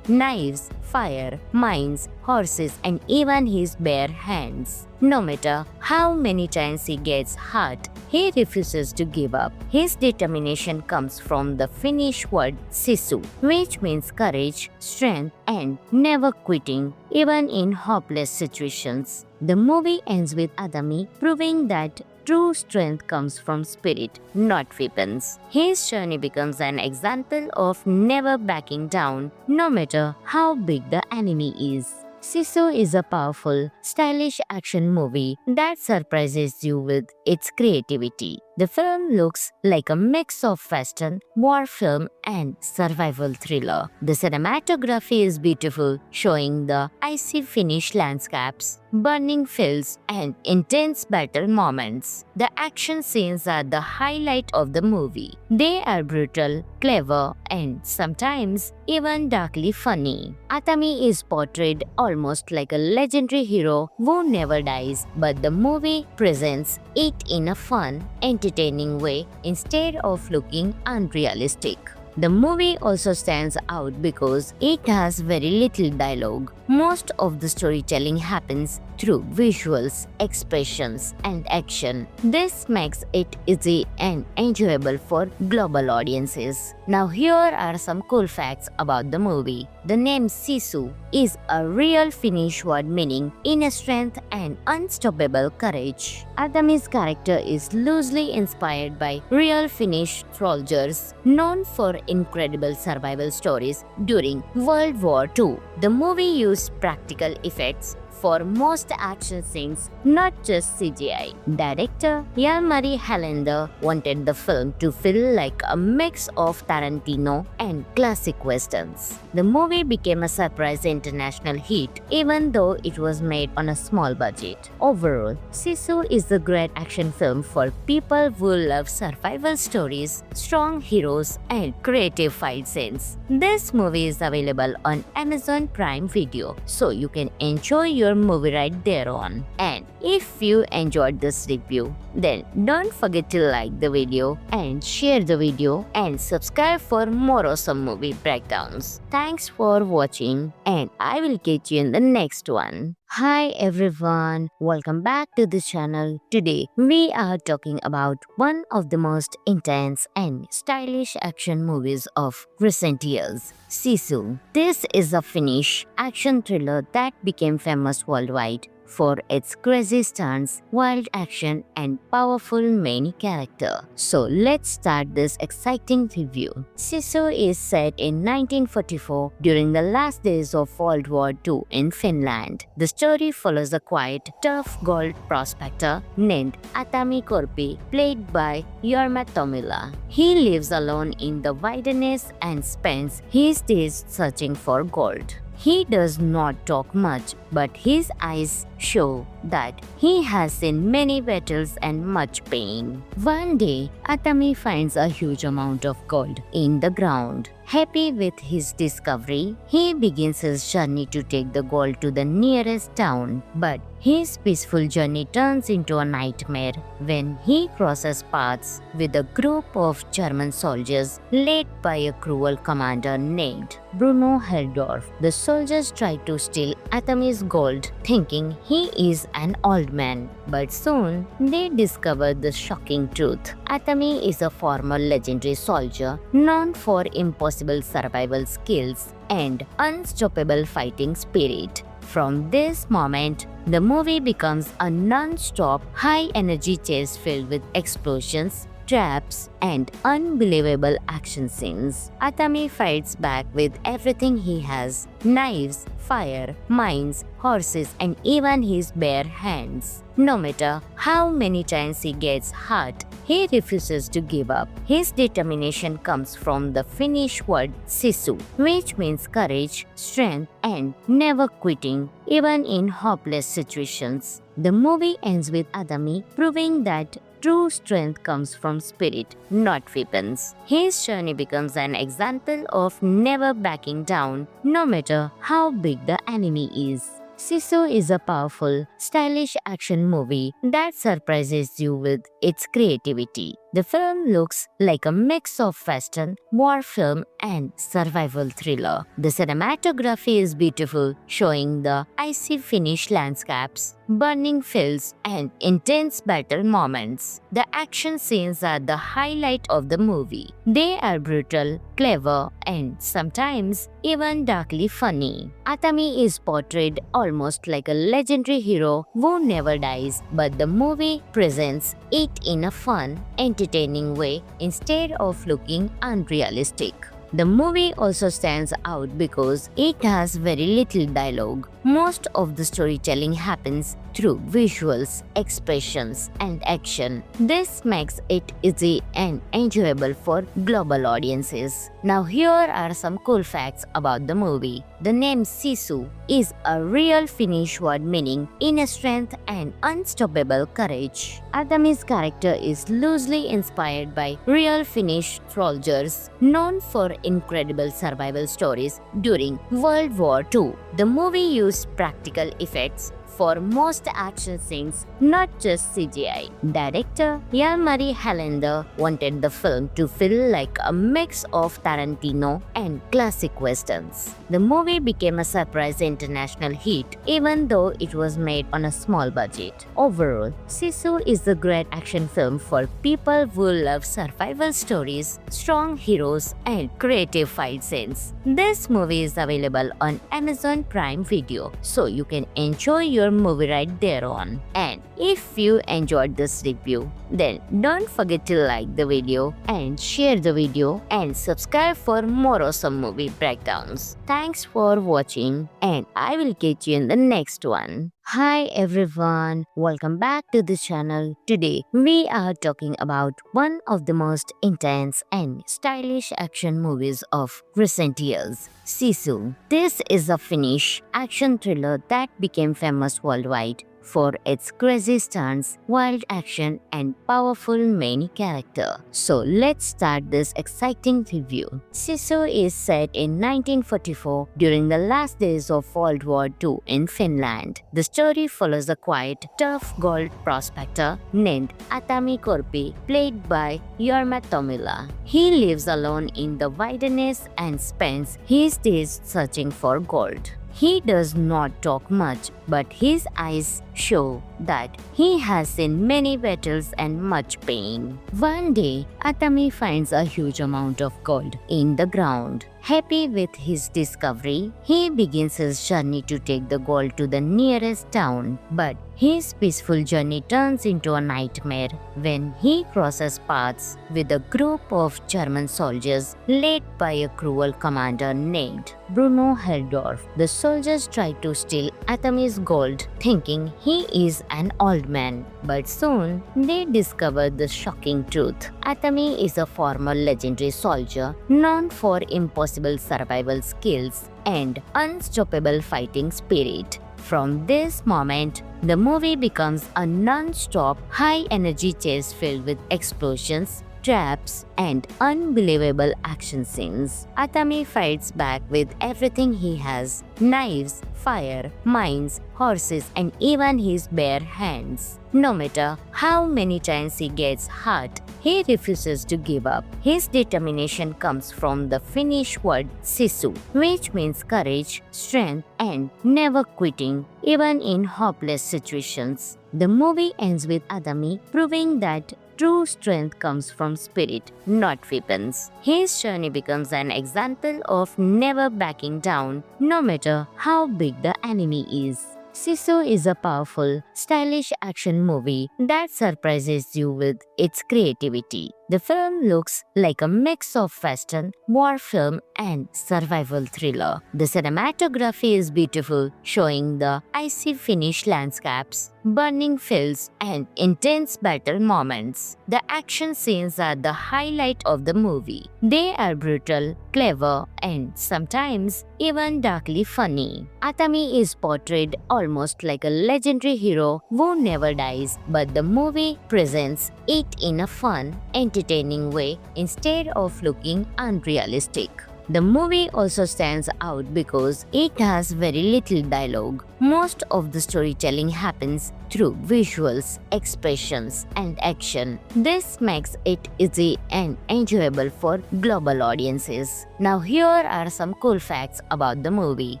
knives, fire, mines, horses, and even his bare hands. No matter how many times he gets hurt, he refuses to give up. His determination comes from the Finnish word sisu, which means courage, strength, and never quitting, even in hopeless situations. The movie ends with Atami proving that true strength comes from spirit, not weapons. His journey becomes an example of never backing down, no matter how big the enemy is. Sisu is a powerful, stylish action movie that surprises you with its creativity. The film looks like a mix of western, war film, and survival thriller. The cinematography is beautiful, showing the icy Finnish landscapes, burning fields, and intense battle moments. The action scenes are the highlight of the movie. They are brutal, clever, and sometimes even darkly funny. Atami is portrayed almost like a legendary hero who never dies, but the movie presents it in a fun, entertaining way instead of looking unrealistic. The movie also stands out because it has very little dialogue. Most of the storytelling happens through visuals, expressions, and action. This makes it easy and enjoyable for global audiences. Now here are some cool facts about the movie. The name Sisu is a real Finnish word meaning inner strength and unstoppable courage. Atami's character is loosely inspired by real Finnish soldiers known for incredible survival stories during World War II. The movie used practical effects for most action scenes, not just CGI. Director Jan-Marie Helander wanted the film to feel like a mix of Tarantino and classic westerns. The movie became a surprise international hit even though it was made on a small budget. Overall, Sisu is a great action film for people who love survival stories, strong heroes, and creative fight scenes. This movie is available on Amazon Prime Video, so you can enjoy your movie right there on. And if you enjoyed this review, then don't forget to like the video and share the video and subscribe for more awesome movie breakdowns. Thanks for watching, and I will catch you in the next one. Hi everyone, welcome back to this channel. Today we are talking about one of the most intense and stylish action movies of recent years, Sisu. This is a Finnish action thriller that became famous worldwide for its crazy stunts, wild action, and powerful main character. So let's start this exciting review. Sisu is set in 1944 during the last days of World War II in Finland. The story follows a quiet, tough gold prospector named Atami Korpi, played by Jorma Tommila. He lives alone in the wilderness and spends his days searching for gold. He does not talk much, but his eyes show that he has seen many battles and much pain. One day, Atami finds a huge amount of gold in the ground. Happy with his discovery, he begins his journey to take the gold to the nearest town. But his peaceful journey turns into a nightmare when he crosses paths with a group of German soldiers led by a cruel commander named Bruno Heldorf. The soldiers try to steal Atami's gold, thinking he is an old man. But soon, they discover the shocking truth. Atami is a former legendary soldier known for impossible survival skills and unstoppable fighting spirit. From this moment, the movie becomes a non-stop, high-energy chase filled with explosions, traps, and unbelievable action scenes. Atami fights back with everything he has: knives, fire, mines, horses, and even his bare hands. No matter how many times he gets hurt, he refuses to give up. His determination comes from the Finnish word sisu, which means courage, strength, and never quitting, even in hopeless situations. The movie ends with Atami proving that true strength comes from spirit, not weapons. His journey becomes an example of never backing down, no matter how big the enemy is. Sisu is a powerful, stylish action movie that surprises you with its creativity. The film looks like a mix of western, war film, and survival thriller. The cinematography is beautiful, showing the icy Finnish landscapes, burning fields, and intense battle moments. The action scenes are the highlight of the movie. They are brutal, clever, and sometimes even darkly funny. Atami is portrayed almost like a legendary hero who never dies, but the movie presents it in a fun, entertaining way instead of looking unrealistic. The movie also stands out because it has very little dialogue. Most of the storytelling happens through visuals, expressions, and action. This makes it easy and enjoyable for global audiences. Now here are some cool facts about the movie. The name Sisu is a real Finnish word meaning inner strength and unstoppable courage. Atami's character is loosely inspired by real Finnish soldiers known for incredible survival stories during World War II. The movie used practical effects for most action scenes, not just CGI. Director Jan-Marie Helander wanted the film to feel like a mix of Tarantino and classic westerns. The movie became a surprise international hit even though it was made on a small budget. Overall, Sisu is a great action film for people who love survival stories, strong heroes, and creative fight scenes. This movie is available on Amazon Prime Video, so you can enjoy your movie right there on. And if you enjoyed this review, then don't forget to like the video and share the video and subscribe for more awesome movie breakdowns. Thanks for watching and I will catch you in the next one. Hi everyone, welcome back to the channel. Today we are talking about one of the most intense and stylish action movies of recent years, Sisu. This is a Finnish action thriller that became famous worldwide for its crazy stunts, wild action, and powerful main character. So let's start this exciting review. Sisu is set in 1944 during the last days of World War II in Finland. The story follows a quiet, tough gold prospector named Atami Korpi, played by Jorma Tommila. He lives alone in the wilderness and spends his days searching for gold. He does not talk much, but his eyes show that he has seen many battles and much pain. One day, Atami finds a huge amount of gold in the ground. Happy with his discovery, he begins his journey to take the gold to the nearest town. But his peaceful journey turns into a nightmare when he crosses paths with a group of German soldiers led by a cruel commander named Bruno Heldorf. The soldiers try to steal Atami's gold, thinking he is an old man. But soon, they discover the shocking truth. Atami is a former legendary soldier known for impossible survival skills and unstoppable fighting spirit. From this moment, the movie becomes a non-stop, high-energy chase filled with explosions, traps, and unbelievable action scenes. Atami fights back with everything he has: knives, fire, mines, horses, and even his bare hands. No matter how many times he gets hurt, he refuses to give up. His determination comes from the Finnish word sisu, which means courage, strength, and never quitting, even in hopeless situations. The movie ends with Atami proving that true strength comes from spirit, not weapons. His journey becomes an example of never backing down, no matter how big the enemy is. Sisu is a powerful, stylish action movie that surprises you with its creativity. The film looks like a mix of western, war film, and survival thriller. The cinematography is beautiful, showing the icy Finnish landscapes, burning fields, and intense battle moments. The action scenes are the highlight of the movie. They are brutal, clever, and sometimes even darkly funny. Atami is portrayed almost like a legendary hero who never dies, but the movie presents it in a fun, entertaining way instead of looking unrealistic. The movie also stands out because it has very little dialogue. Most of the storytelling happens through visuals, expressions, and action. This makes it easy and enjoyable for global audiences. Now here are some cool facts about the movie.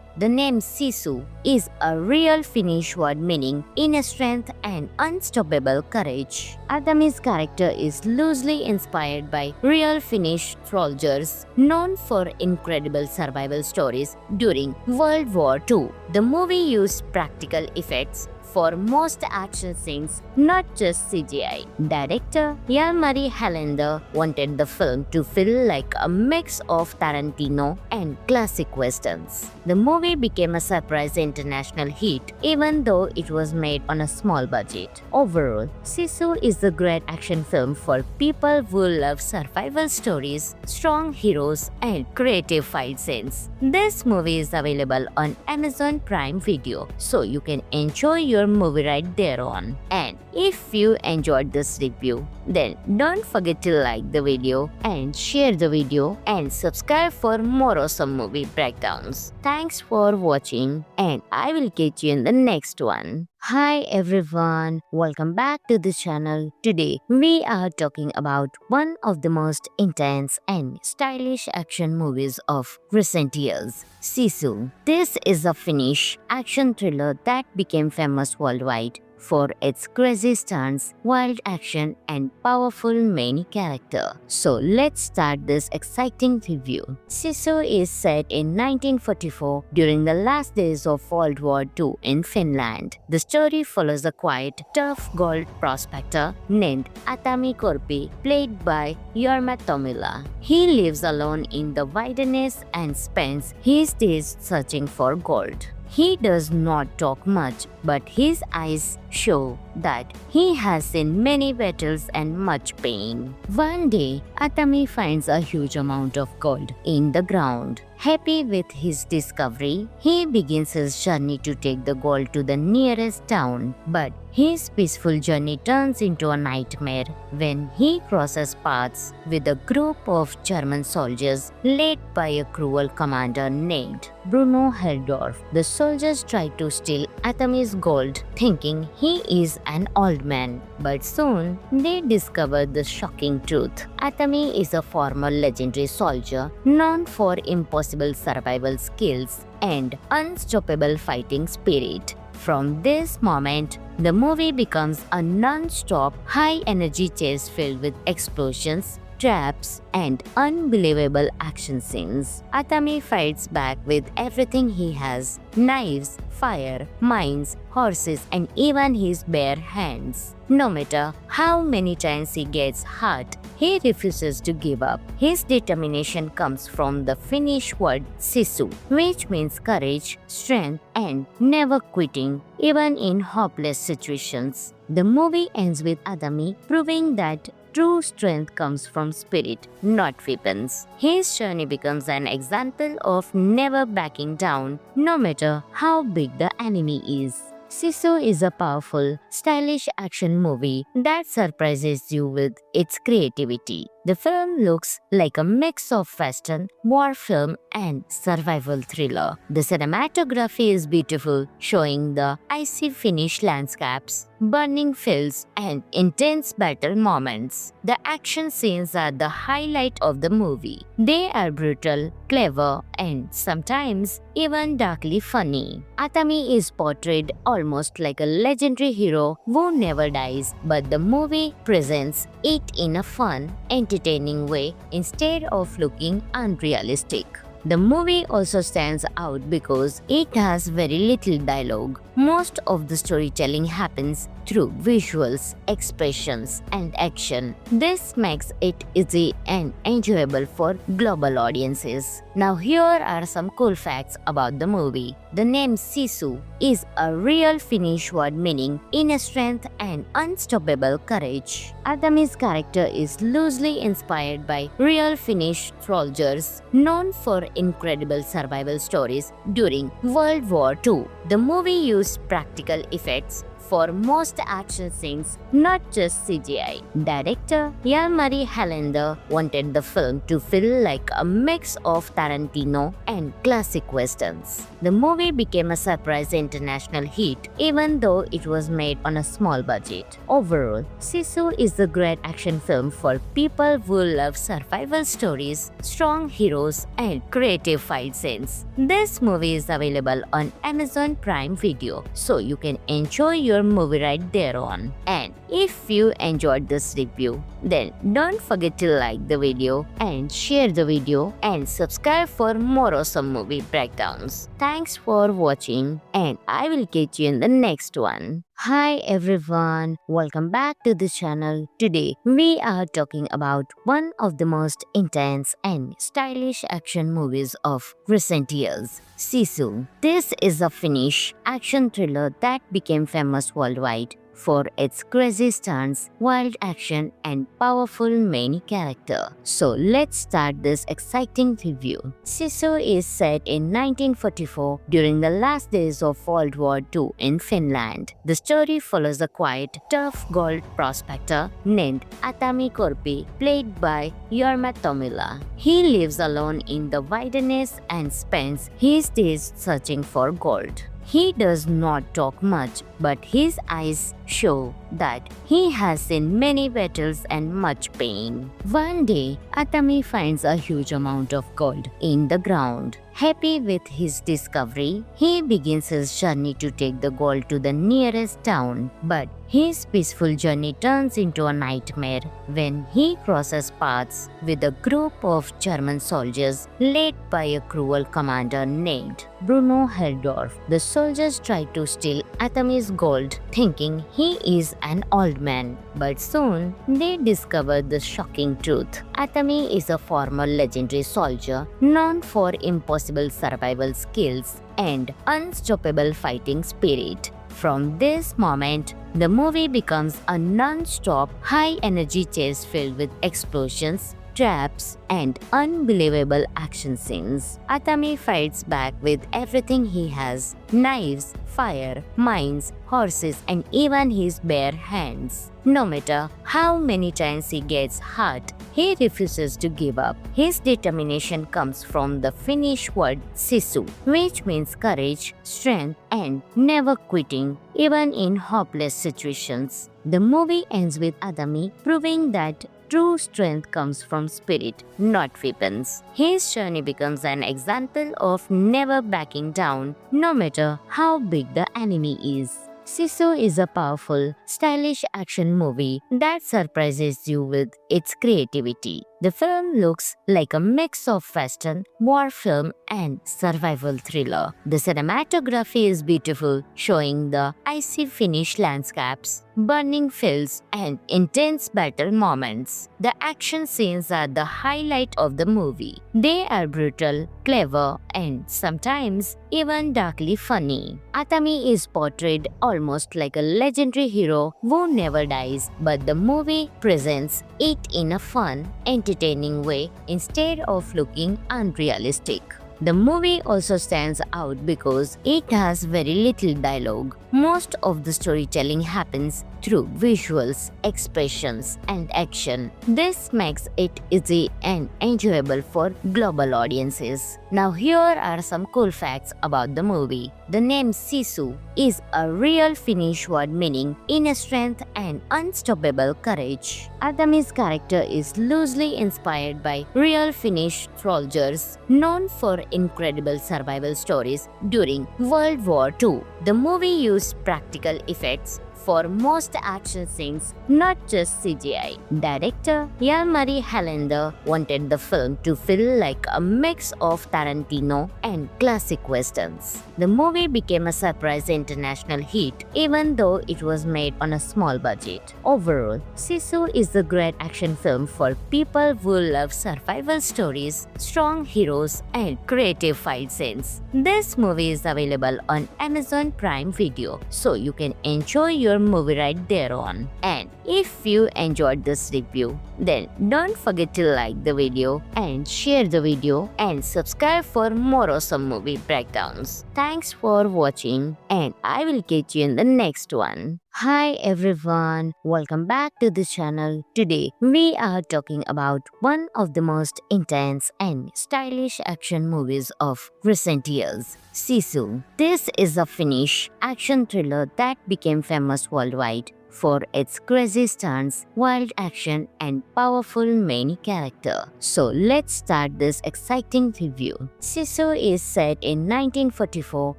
The name Sisu is a real Finnish word meaning inner strength and unstoppable courage. Atami's character is loosely inspired by real Finnish soldiers known for incredible survival stories during World War II. The movie used practical effects for most action scenes, not just CGI. Director Jalmari Helander wanted the film to feel like a mix of Tarantino and classic westerns. The movie became a surprise international hit, even though it was made on a small budget. Overall, Sisu is a great action film for people who love survival stories, strong heroes, and creative fight scenes. This movie is available on Amazon Prime Video, so you can enjoy your movie right there on. And if you enjoyed this review, then don't forget to like the video and share the video and subscribe for more awesome movie breakdowns. Thanks for watching and I will catch you in the next one. Hi everyone, welcome back to the channel. Today we are talking about one of the most intense and stylish action movies of recent years, Sisu. This is a Finnish action thriller that became famous worldwide for its crazy stunts, wild action, and powerful main character. So let's start this exciting review. Sisu is set in 1944 during the last days of World War II in Finland. The story follows a quiet, tough gold prospector named Atami Korpi, played by Jorma Tommila. He lives alone in the wilderness and spends his days searching for gold. He does not talk much, but his eyes show that he has seen many battles and much pain. One day, Atami finds a huge amount of gold in the ground. Happy with his discovery, he begins his journey to take the gold to the nearest town. But his peaceful journey turns into a nightmare when he crosses paths with a group of German soldiers led by a cruel commander named Bruno Heldorf. The soldiers try to steal Atami's gold, thinking he is an old man. But soon, they discover the shocking truth. Atami is a former legendary soldier known for impossible survival skills and unstoppable fighting spirit. From this moment, the movie becomes a non-stop, high-energy chase filled with explosions, traps, and unbelievable action scenes. Atami fights back with everything he has: knives, fire, mines, horses, and even his bare hands. No matter how many times he gets hurt, he refuses to give up. His determination comes from the Finnish word sisu, which means courage, strength, and never quitting, even in hopeless situations. The movie ends with Atami proving that true strength comes from spirit, not weapons. His journey becomes an example of never backing down, no matter how big the enemy is. Sisu is a powerful, stylish action movie that surprises you with its creativity. The film looks like a mix of western, war film, and survival thriller. The cinematography is beautiful, showing the icy Finnish landscapes, burning fields, and intense battle moments. The action scenes are the highlight of the movie. They are brutal, clever, and sometimes even darkly funny. Atami is portrayed almost like a legendary hero who never dies, but the movie presents it in a fun, entertaining way instead of looking unrealistic. The movie also stands out because it has very little dialogue. Most of the storytelling happens through visuals, expressions, and action. This makes it easy and enjoyable for global audiences. Now here are some cool facts about the movie. The name Sisu is a real Finnish word meaning inner strength and unstoppable courage. Atami's character is loosely inspired by real Finnish soldiers known for incredible survival stories during World War II. The movie used practical effects for most action scenes, not just CGI. Director Jalmari Helander wanted the film to feel like a mix of Tarantino and classic westerns. The movie became a surprise international hit, even though it was made on a small budget. Overall, Sisu is a great action film for people who love survival stories, strong heroes, and creative fight scenes. This movie is available on Amazon Prime Video, so you can enjoy your movie right there on. And if you enjoyed this review, then don't forget to like the video and share the video and subscribe for more awesome movie breakdowns. Thanks for watching, and I will catch you in the next one. Hi everyone, welcome back to the channel. Today we are talking about one of the most intense and stylish action movies of recent years, Sisu. This is a Finnish action thriller that became famous worldwide for its crazy stunts, wild action, and powerful main character. So let's start this exciting review. Sisu is set in 1944 during the last days of World War II in Finland. The story follows a quiet, tough gold prospector named Atami Korpi, played by Jorma Tommila. He lives alone in the wilderness and spends his days searching for gold. He does not talk much, but his eyes show that he has seen many battles and much pain. One day, Atami finds a huge amount of gold in the ground. Happy with his discovery, he begins his journey to take the gold to the nearest town. But his peaceful journey turns into a nightmare when he crosses paths with a group of German soldiers led by a cruel commander named Bruno Heldorf. The soldiers try to steal Atami's gold, thinking he is an old man. But soon, they discover the shocking truth. Atami is a former legendary soldier known for impossible survival skills and unstoppable fighting spirit. From this moment, the movie becomes a non-stop, high-energy chase filled with explosions, traps, and unbelievable action scenes. Atami fights back with everything he has: knives, fire, mines, horses, and even his bare hands. No matter how many times he gets hurt, he refuses to give up. His determination comes from the Finnish word sisu, which means courage, strength, and never quitting, even in hopeless situations. The movie ends with Atami proving that true strength comes from spirit, not weapons. His journey becomes an example of never backing down, no matter how big the enemy is. Sisu is a powerful, stylish action movie that surprises you with its creativity. The film looks like a mix of western, war film, and survival thriller. The cinematography is beautiful, showing the icy Finnish landscapes, burning fields, and intense battle moments. The action scenes are the highlight of the movie. They are brutal, clever, and sometimes even darkly funny. Atami is portrayed almost like a legendary hero who never dies, but the movie presents it in a fun, entertaining way instead of looking unrealistic. The movie also stands out because it has very little dialogue. Most of the storytelling happens through visuals, expressions, and action. This makes it easy and enjoyable for global audiences. Now here are some cool facts about the movie. The name Sisu is a real Finnish word meaning inner strength and unstoppable courage. Atami's character is loosely inspired by real Finnish soldiers known for incredible survival stories during World War II. The movie used practical effects for most action scenes, not just CGI. Director Jalmari Helander wanted the film to feel like a mix of Tarantino and classic westerns. The movie became a surprise international hit, even though it was made on a small budget. Overall, Sisu is a great action film for people who love survival stories, strong heroes, and creative fight scenes. This movie is available on Amazon Prime Video, so you can enjoy your movie right there on. And if you enjoyed this review, then don't forget to like the video and share the video and subscribe for more awesome movie breakdowns. Thanks for watching, and I will catch you in the next one. Hi everyone, welcome back to this channel. Today we are talking about one of the most intense and stylish action movies of recent years, Sisu. This is a Finnish action thriller that became famous worldwide for its crazy stunts, wild action, and powerful main character. So let's start this exciting review. Sisu is set in 1944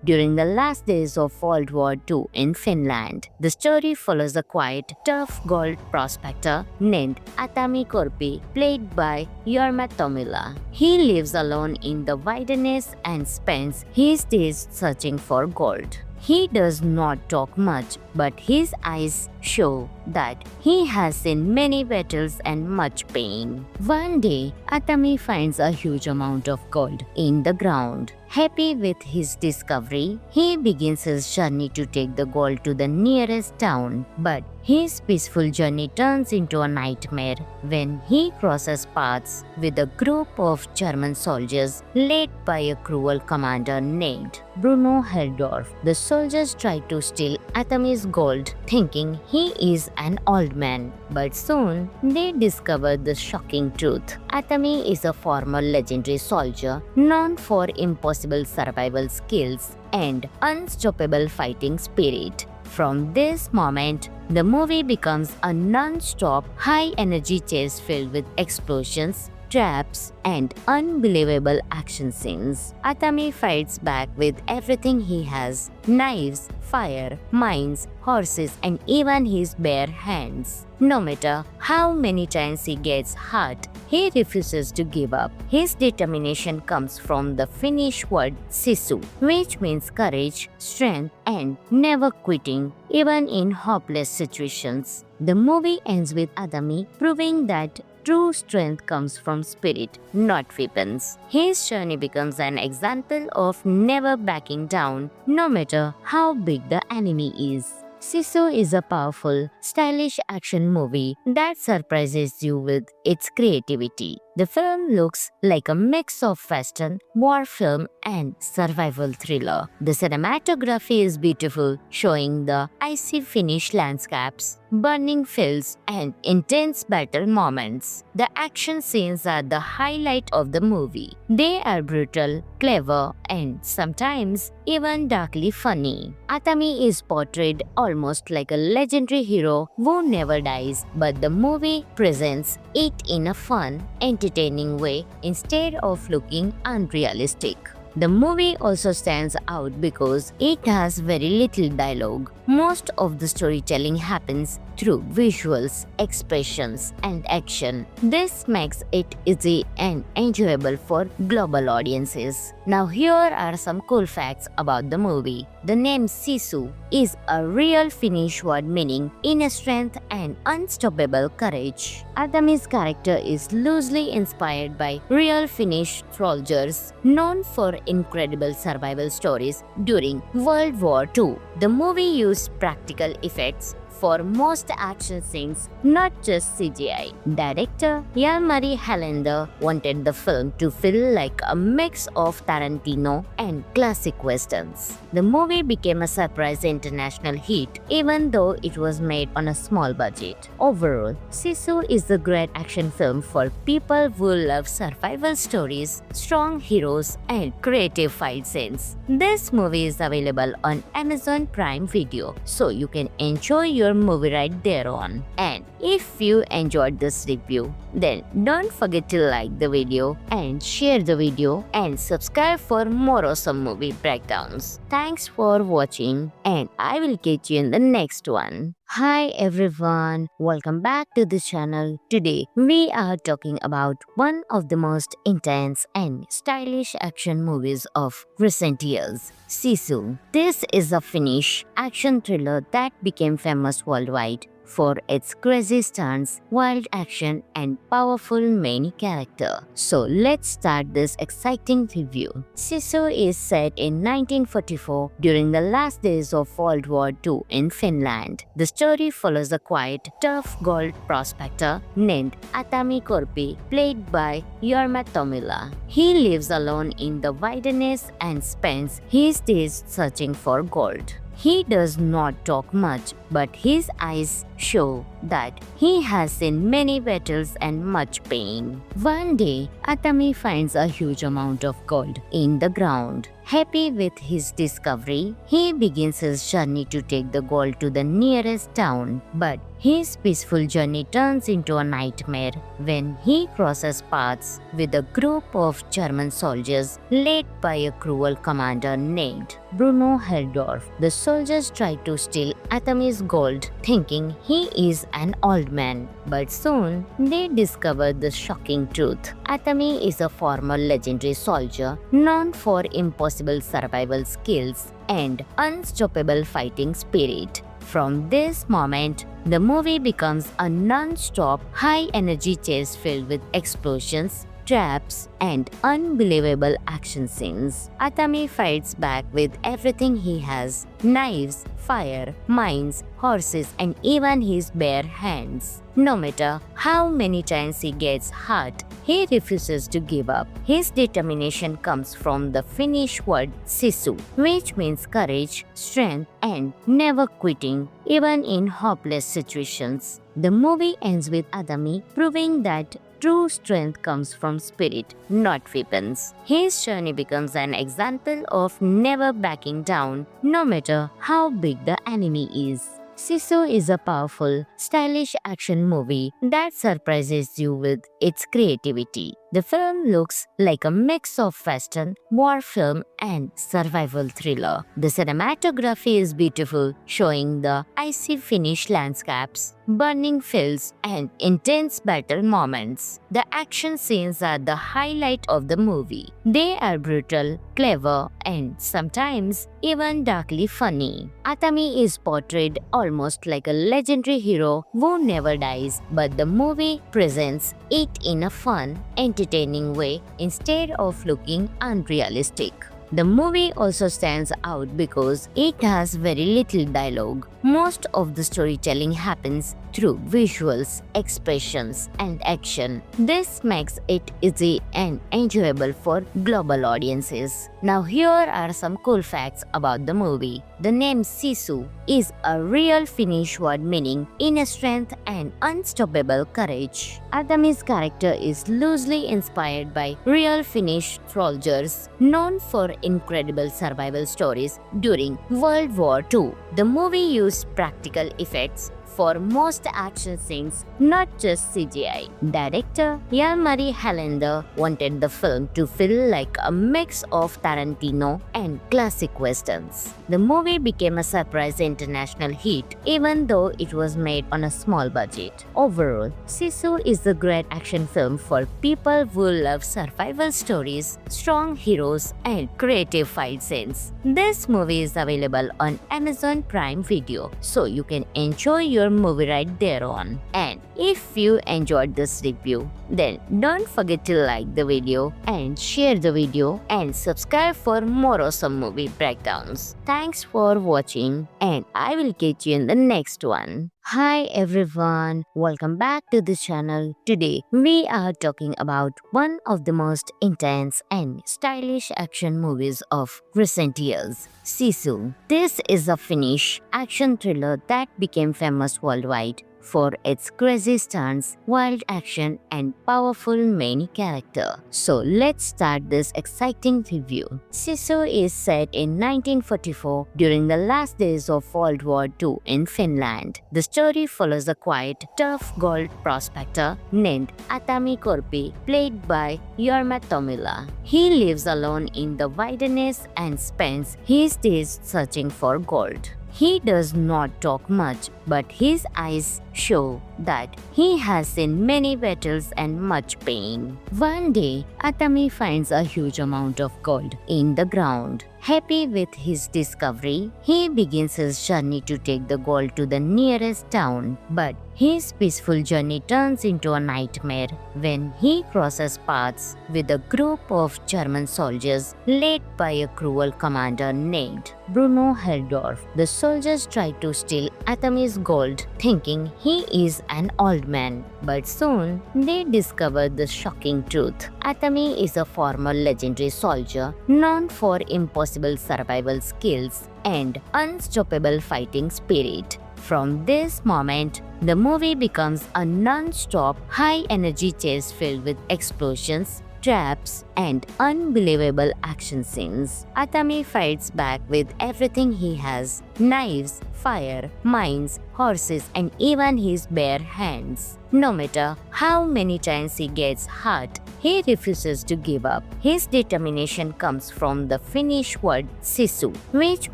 during the last days of World War II in Finland. The story follows a quiet, tough gold prospector named Atami Korpi, played by Jorma Tommila. He lives alone in the wilderness and spends his days searching for gold. He does not talk much, but his eyes show that he has seen many battles and much pain. One day, Atami finds a huge amount of gold in the ground. Happy with his discovery, he begins his journey to take the gold to the nearest town. But his peaceful journey turns into a nightmare when he crosses paths with a group of German soldiers led by a cruel commander named Bruno Heldorf. The soldiers try to steal Atami's gold, thinking he is an old man. But soon, they discover the shocking truth. Atami is a former legendary soldier known for impossible survival skills and unstoppable fighting spirit. From this moment, the movie becomes a non-stop, high-energy chase filled with explosions, traps, and unbelievable action scenes. Atami fights back with everything he has: knives, fire, mines, horses, and even his bare hands. No matter how many times he gets hurt, he refuses to give up. His determination comes from the Finnish word sisu, which means courage, strength, and never quitting, even in hopeless situations. The movie ends with Atami proving that true strength comes from spirit, not weapons. His journey becomes an example of never backing down, no matter how big the enemy is. Sisu is a powerful, stylish action movie that surprises you with its creativity. The film looks like a mix of western, war film, and survival thriller. The cinematography is beautiful, showing the icy Finnish landscapes, burning fields, and intense battle moments. The action scenes are the highlight of the movie. They are brutal, clever, and sometimes even darkly funny. Atami is portrayed almost like a legendary hero who never dies, but the movie presents it in a fun, entertaining way instead of looking unrealistic. The movie also stands out because it has very little dialogue. Most of the storytelling happens through visuals, expressions, and action. This makes it easy and enjoyable for global audiences. Now here are some cool facts about the movie. The name Sisu is a real Finnish word meaning inner strength and unstoppable courage. Atami's character is loosely inspired by real Finnish soldiers known for incredible survival stories during World War II. The movie used practical effects for most action scenes, not just CGI. Director Jalmari Helander wanted the film to feel like a mix of Tarantino and classic westerns. The movie became a surprise international hit, even though it was made on a small budget. Overall, Sisu is a great action film for people who love survival stories, strong heroes, and creative fight scenes. This movie is available on Amazon Prime Video, so you can enjoy your movie right there on. And if you enjoyed this review, then don't forget to like the video and share the video and subscribe for more awesome movie breakdowns. Thanks for watching, and I will catch you in the next one. Hi everyone, welcome back to this channel. Today we are talking about one of the most intense and stylish action movies of recent years, Sisu. This is a Finnish action thriller that became famous worldwide for its crazy stunts, wild action, and powerful main character. So let's start this exciting review. Sisu is set in 1944 during the last days of World War II in Finland. The story follows a quiet, tough gold prospector named Atami Korpi, played by Jorma Tommila. He lives alone in the wilderness and spends his days searching for gold. He does not talk much, but his eyes show that he has seen many battles and much pain. One day, Atami finds a huge amount of gold in the ground. Happy with his discovery, he begins his journey to take the gold to the nearest town. But his peaceful journey turns into a nightmare when he crosses paths with a group of German soldiers led by a cruel commander named Bruno Heldorf. The soldiers try to steal Atami's gold, thinking he is an old man. But soon, they discover the shocking truth. Atami is a former legendary soldier known for impossible survival skills and unstoppable fighting spirit. From this moment, the movie becomes a non-stop, high-energy chase filled with explosions, traps, and unbelievable action scenes. Atami fights back with everything he has: knives, fire, mines, horses, and even his bare hands. No matter how many times he gets hurt, he refuses to give up. His determination comes from the Finnish word sisu, which means courage, strength, and never quitting, even in hopeless situations. The movie ends with Atami proving that true strength comes from spirit, not weapons. His journey becomes an example of never backing down, no matter how big the enemy is. Sisu is a powerful, stylish action movie that surprises you with its creativity. The film looks like a mix of western, war film, and survival thriller. The cinematography is beautiful, showing the icy Finnish landscapes, burning fields, and intense battle moments. The action scenes are the highlight of the movie. They are brutal, clever, and sometimes even darkly funny. Atami is portrayed almost like a legendary hero who never dies, but the movie presents it in a fun, entertaining way instead of looking unrealistic. The movie also stands out because it has very little dialogue. Most of the storytelling happens through visuals, expressions, and action. This makes it easy and enjoyable for global audiences. Now here are some cool facts about the movie. The name Sisu is a real Finnish word meaning inner strength and unstoppable courage. Atami's character is loosely inspired by real Finnish soldiers known for incredible survival stories during World War II. The movie used practical effects for most action scenes, not just CGI. Director Jalmari Helander wanted the film to feel like a mix of Tarantino and classic westerns. The movie became a surprise international hit, even though it was made on a small budget. Overall, Sisu is a great action film for people who love survival stories, strong heroes, and creative fight scenes. This movie is available on Amazon Prime Video, so you can enjoy your movie right there on. And if you enjoyed this review, then don't forget to like the video and share the video and subscribe for more awesome movie breakdowns. Thanks for watching, and I will catch you in the next one. Hi everyone, welcome back to the channel. Today we are talking about one of the most intense and stylish action movies of recent years, Sisu. This is a Finnish action thriller that became famous worldwide for its crazy stunts, wild action, and powerful main character. So let's start this exciting review. Sisu is set in 1944 during the last days of World War II in Finland. The story follows a quiet, tough gold prospector named Atami Korpi, played by Jorma Tommila. He lives alone in the wilderness and spends his days searching for gold. He does not talk much, but his eyes show that he has seen many battles and much pain. One day, Atami finds a huge amount of gold in the ground. Happy with his discovery, he begins his journey to take the gold to the nearest town. But his peaceful journey turns into a nightmare when he crosses paths with a group of German soldiers led by a cruel commander named Bruno Heldorf. The soldiers try to steal Atami's gold, thinking he is an old man. But soon, they discover the shocking truth. Atami is a former legendary soldier known for impossible survival skills and unstoppable fighting spirit. From this moment, the movie becomes a non-stop, high-energy chase filled with explosions, traps, and unbelievable action scenes. Atami fights back with everything he has: knives, fire, mines, horses, and even his bare hands. No matter how many times he gets hurt, he refuses to give up. His determination comes from the Finnish word Sisu, which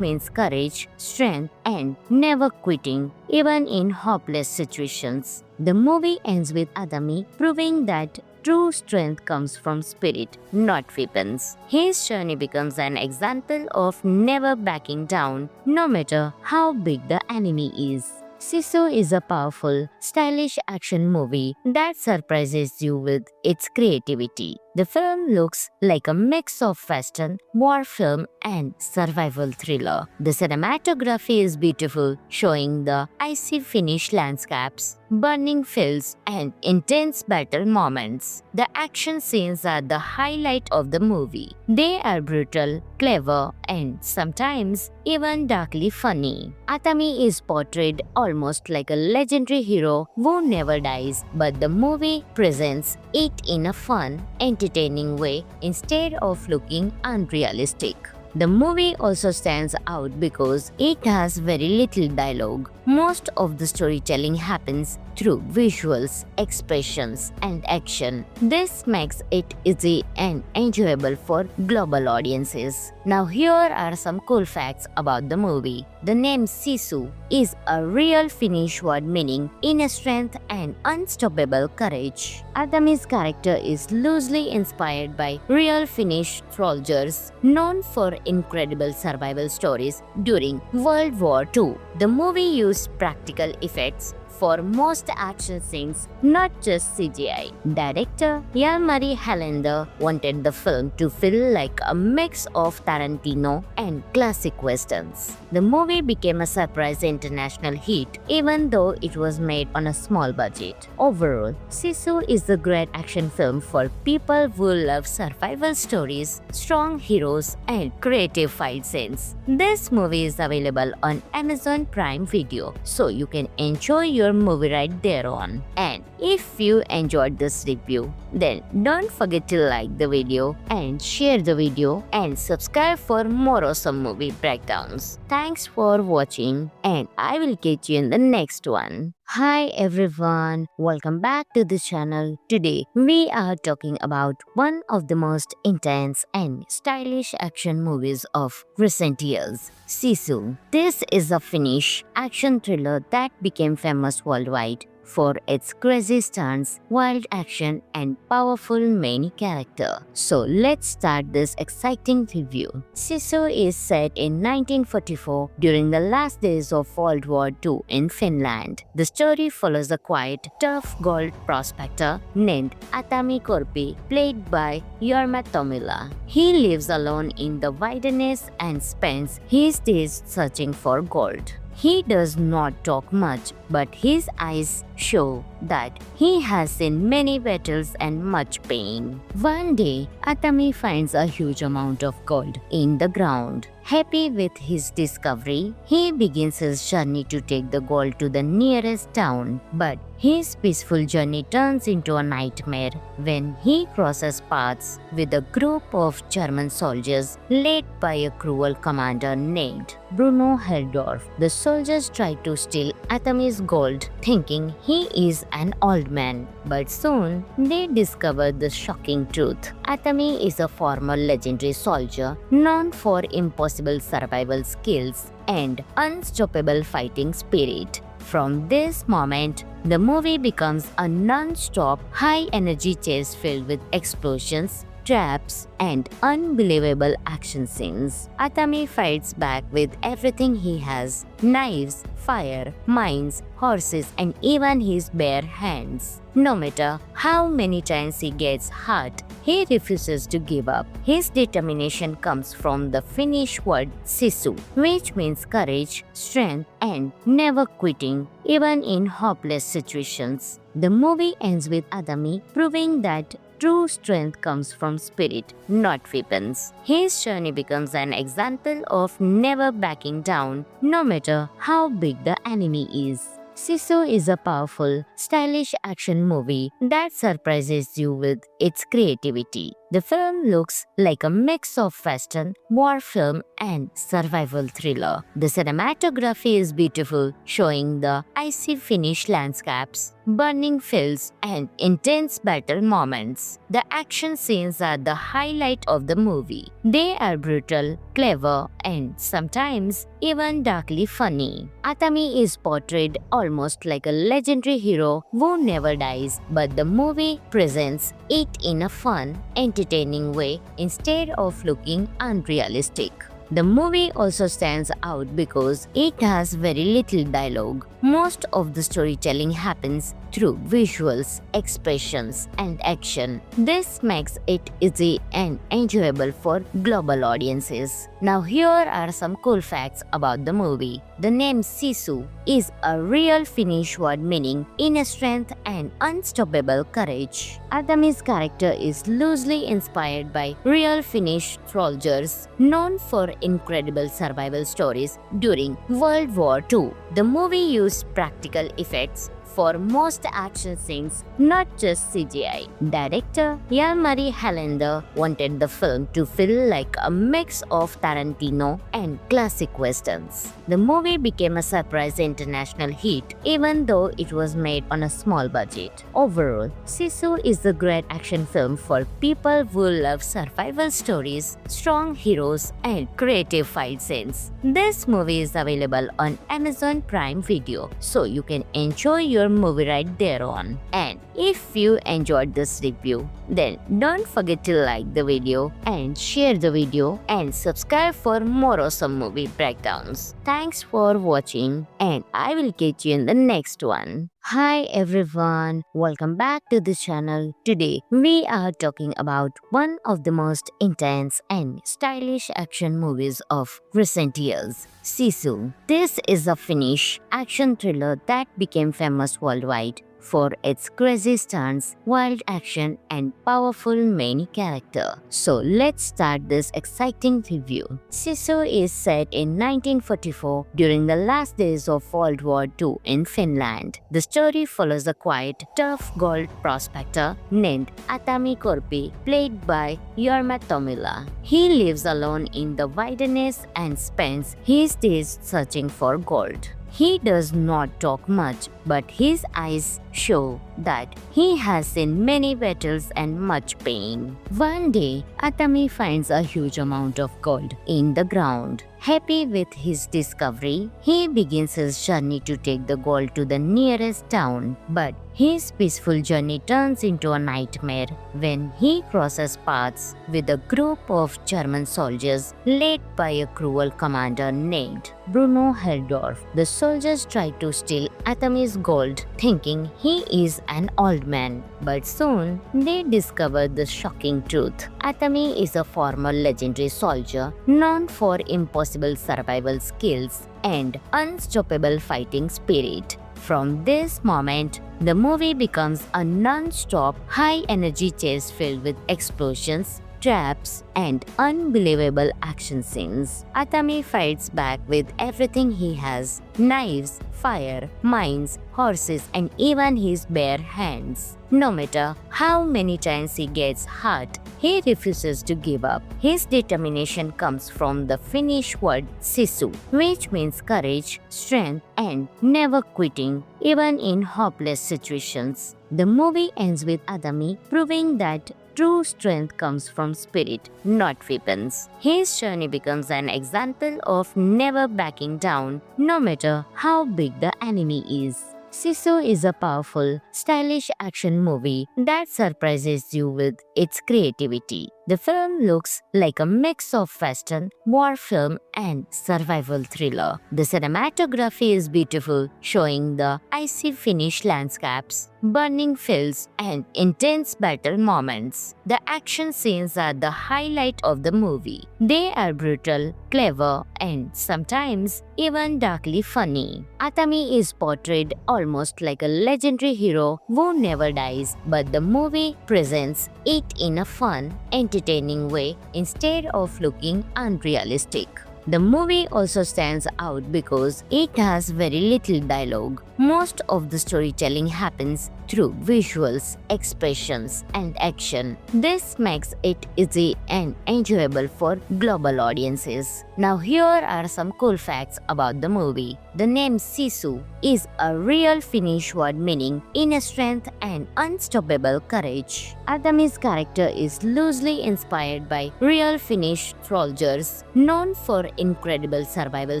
means courage, strength, and never quitting, even in hopeless situations. The movie ends with Atami proving that true strength comes from spirit, not weapons. His journey becomes an example of never backing down, no matter how big the enemy is. Sisu is a powerful, stylish action movie that surprises you with its creativity. The film looks like a mix of western, war film, and survival thriller. The cinematography is beautiful, showing the icy Finnish landscapes, burning fields, and intense battle moments. The action scenes are the highlight of the movie. They are brutal, clever, and sometimes even darkly funny. Atami is portrayed almost like a legendary hero who never dies, but the movie presents it in a fun, entertaining way instead of looking unrealistic. The movie also stands out because it has very little dialogue. Most of the storytelling happens through visuals, expressions, and action. This makes it easy and enjoyable for global audiences. Now here are some cool facts about the movie. The name Sisu is a real Finnish word meaning inner strength and unstoppable courage. Atami's character is loosely inspired by real Finnish soldiers known for incredible survival stories during World War II. The movie used practical effects for most action scenes, not just CGI. Director Jalmari Helander wanted the film to feel like a mix of Tarantino and classic westerns. The movie became a surprise international hit, even though it was made on a small budget. Overall, Sisu is a great action film for people who love survival stories, strong heroes, and creative fight scenes. This movie is available on Amazon Prime Video, so you can enjoy your movie right there on. And if you enjoyed this review, then don't forget to like the video and share the video and subscribe for more awesome movie breakdowns. Thanks for watching, and I will catch you in the next one. Hi everyone, welcome back to this channel. Today we are talking about one of the most intense and stylish action movies of recent years, Sisu. This is a Finnish action thriller that became famous worldwide for its crazy stunts, wild action, and powerful main character. So let's start this exciting review. Sisu is set in 1944 during the last days of World War II in Finland. The story follows a quiet, tough gold prospector named Atami Korpi, played by Jorma Tommila. He lives alone in the wilderness and spends his days searching for gold. He does not talk much, but his eyes show that he has seen many battles and much pain. One day, Atami finds a huge amount of gold in the ground. Happy with his discovery, he begins his journey to take the gold to the nearest town. But his peaceful journey turns into a nightmare when he crosses paths with a group of German soldiers led by a cruel commander named Bruno Heldorf. The soldiers try to steal Atami's gold, thinking he is an old man. But soon, they discover the shocking truth. Atami is a former legendary soldier known for impossible survival skills and unstoppable fighting spirit. From this moment, the movie becomes a non-stop, high-energy chase filled with explosions, traps, and unbelievable action scenes. Atami fights back with everything he has: knives, fire, mines, horses, and even his bare hands. No matter how many times he gets hurt, he refuses to give up. His determination comes from the Finnish word Sisu, which means courage, strength, and never quitting, even in hopeless situations. The movie ends with Atami proving that true strength comes from spirit, not weapons. His journey becomes an example of never backing down, no matter how big the enemy is. Sisu is a powerful, stylish action movie that surprises you with its creativity. The film looks like a mix of western, war film, and survival thriller. The cinematography is beautiful, showing the icy Finnish landscapes, burning fields, and intense battle moments. The action scenes are the highlight of the movie. They are brutal, clever, and sometimes even darkly funny. Atami is portrayed almost like a legendary hero who never dies, but the movie presents it in a fun, entertaining way instead of looking unrealistic. The movie also stands out because it has very little dialogue. Most of the storytelling happens through visuals, expressions, and action. This makes it easy and enjoyable for global audiences. Now here are some cool facts about the movie. The name Sisu is a real Finnish word meaning inner strength and unstoppable courage. Atami's character is loosely inspired by real Finnish soldiers known for incredible survival stories during World War II. The movie used practical effects for most action scenes, not just CGI. Director Jalmari Helander wanted the film to feel like a mix of Tarantino and classic westerns. The movie became a surprise international hit even though it was made on a small budget. Overall, Sisu is a great action film for people who love survival stories, strong heroes, and creative fight scenes. This movie is available on Amazon Prime Video, so you can enjoy your movie right there on. And if you enjoyed this review, then don't forget to like the video and share the video and subscribe for more awesome movie breakdowns. Thanks for watching and I will catch you in the next one. Hi everyone, welcome back to the channel. Today we are talking about one of the most intense and stylish action movies of recent years, Sisu. This is a Finnish action thriller that became famous worldwide for its crazy stunts, wild action, and powerful main character. So let's start this exciting review. Sisu is set in 1944 during the last days of World War II in Finland. The story follows a quiet, tough gold prospector named Atami Korpi, played by Jorma Tommila. He lives alone in the wilderness and spends his days searching for gold. He does not talk much, but his eyes show that he has seen many battles and much pain. One day, Atami finds a huge amount of gold in the ground. Happy with his discovery, he begins his journey to take the gold to the nearest town. But his peaceful journey turns into a nightmare when he crosses paths with a group of German soldiers led by a cruel commander named Bruno Heldorf. The soldiers try to steal Atami's gold, thinking he is an old man. But soon, they discover the shocking truth. Atami is a former legendary soldier known for impossible survival skills and unstoppable fighting spirit. From this moment, the movie becomes a non-stop, high-energy chase filled with explosions, traps, and unbelievable action scenes. Atami fights back with everything he has: knives, fire, mines, horses, and even his bare hands. No matter how many times he gets hurt, he refuses to give up. His determination comes from the Finnish word Sisu, which means courage, strength, and never quitting, even in hopeless situations. The movie ends with Atami proving that true strength comes from spirit, not weapons. His journey becomes an example of never backing down, no matter how big the enemy is. Sisu is a powerful, stylish action movie that surprises you with its creativity. The film looks like a mix of western, war film, and survival thriller. The cinematography is beautiful, showing the icy Finnish landscapes, burning fields, and intense battle moments. The action scenes are the highlight of the movie. They are brutal, clever, and sometimes even darkly funny. Atami is portrayed almost like a legendary hero who never dies, but the movie presents it in a fun, entertaining way instead of looking unrealistic. The movie also stands out because it has very little dialogue. Most of the storytelling happens through visuals, expressions, and action. This makes it easy and enjoyable for global audiences. Now here are some cool facts about the movie. The name Sisu is a real Finnish word meaning inner strength and unstoppable courage. Atami's character is loosely inspired by real Finnish soldiers known for incredible survival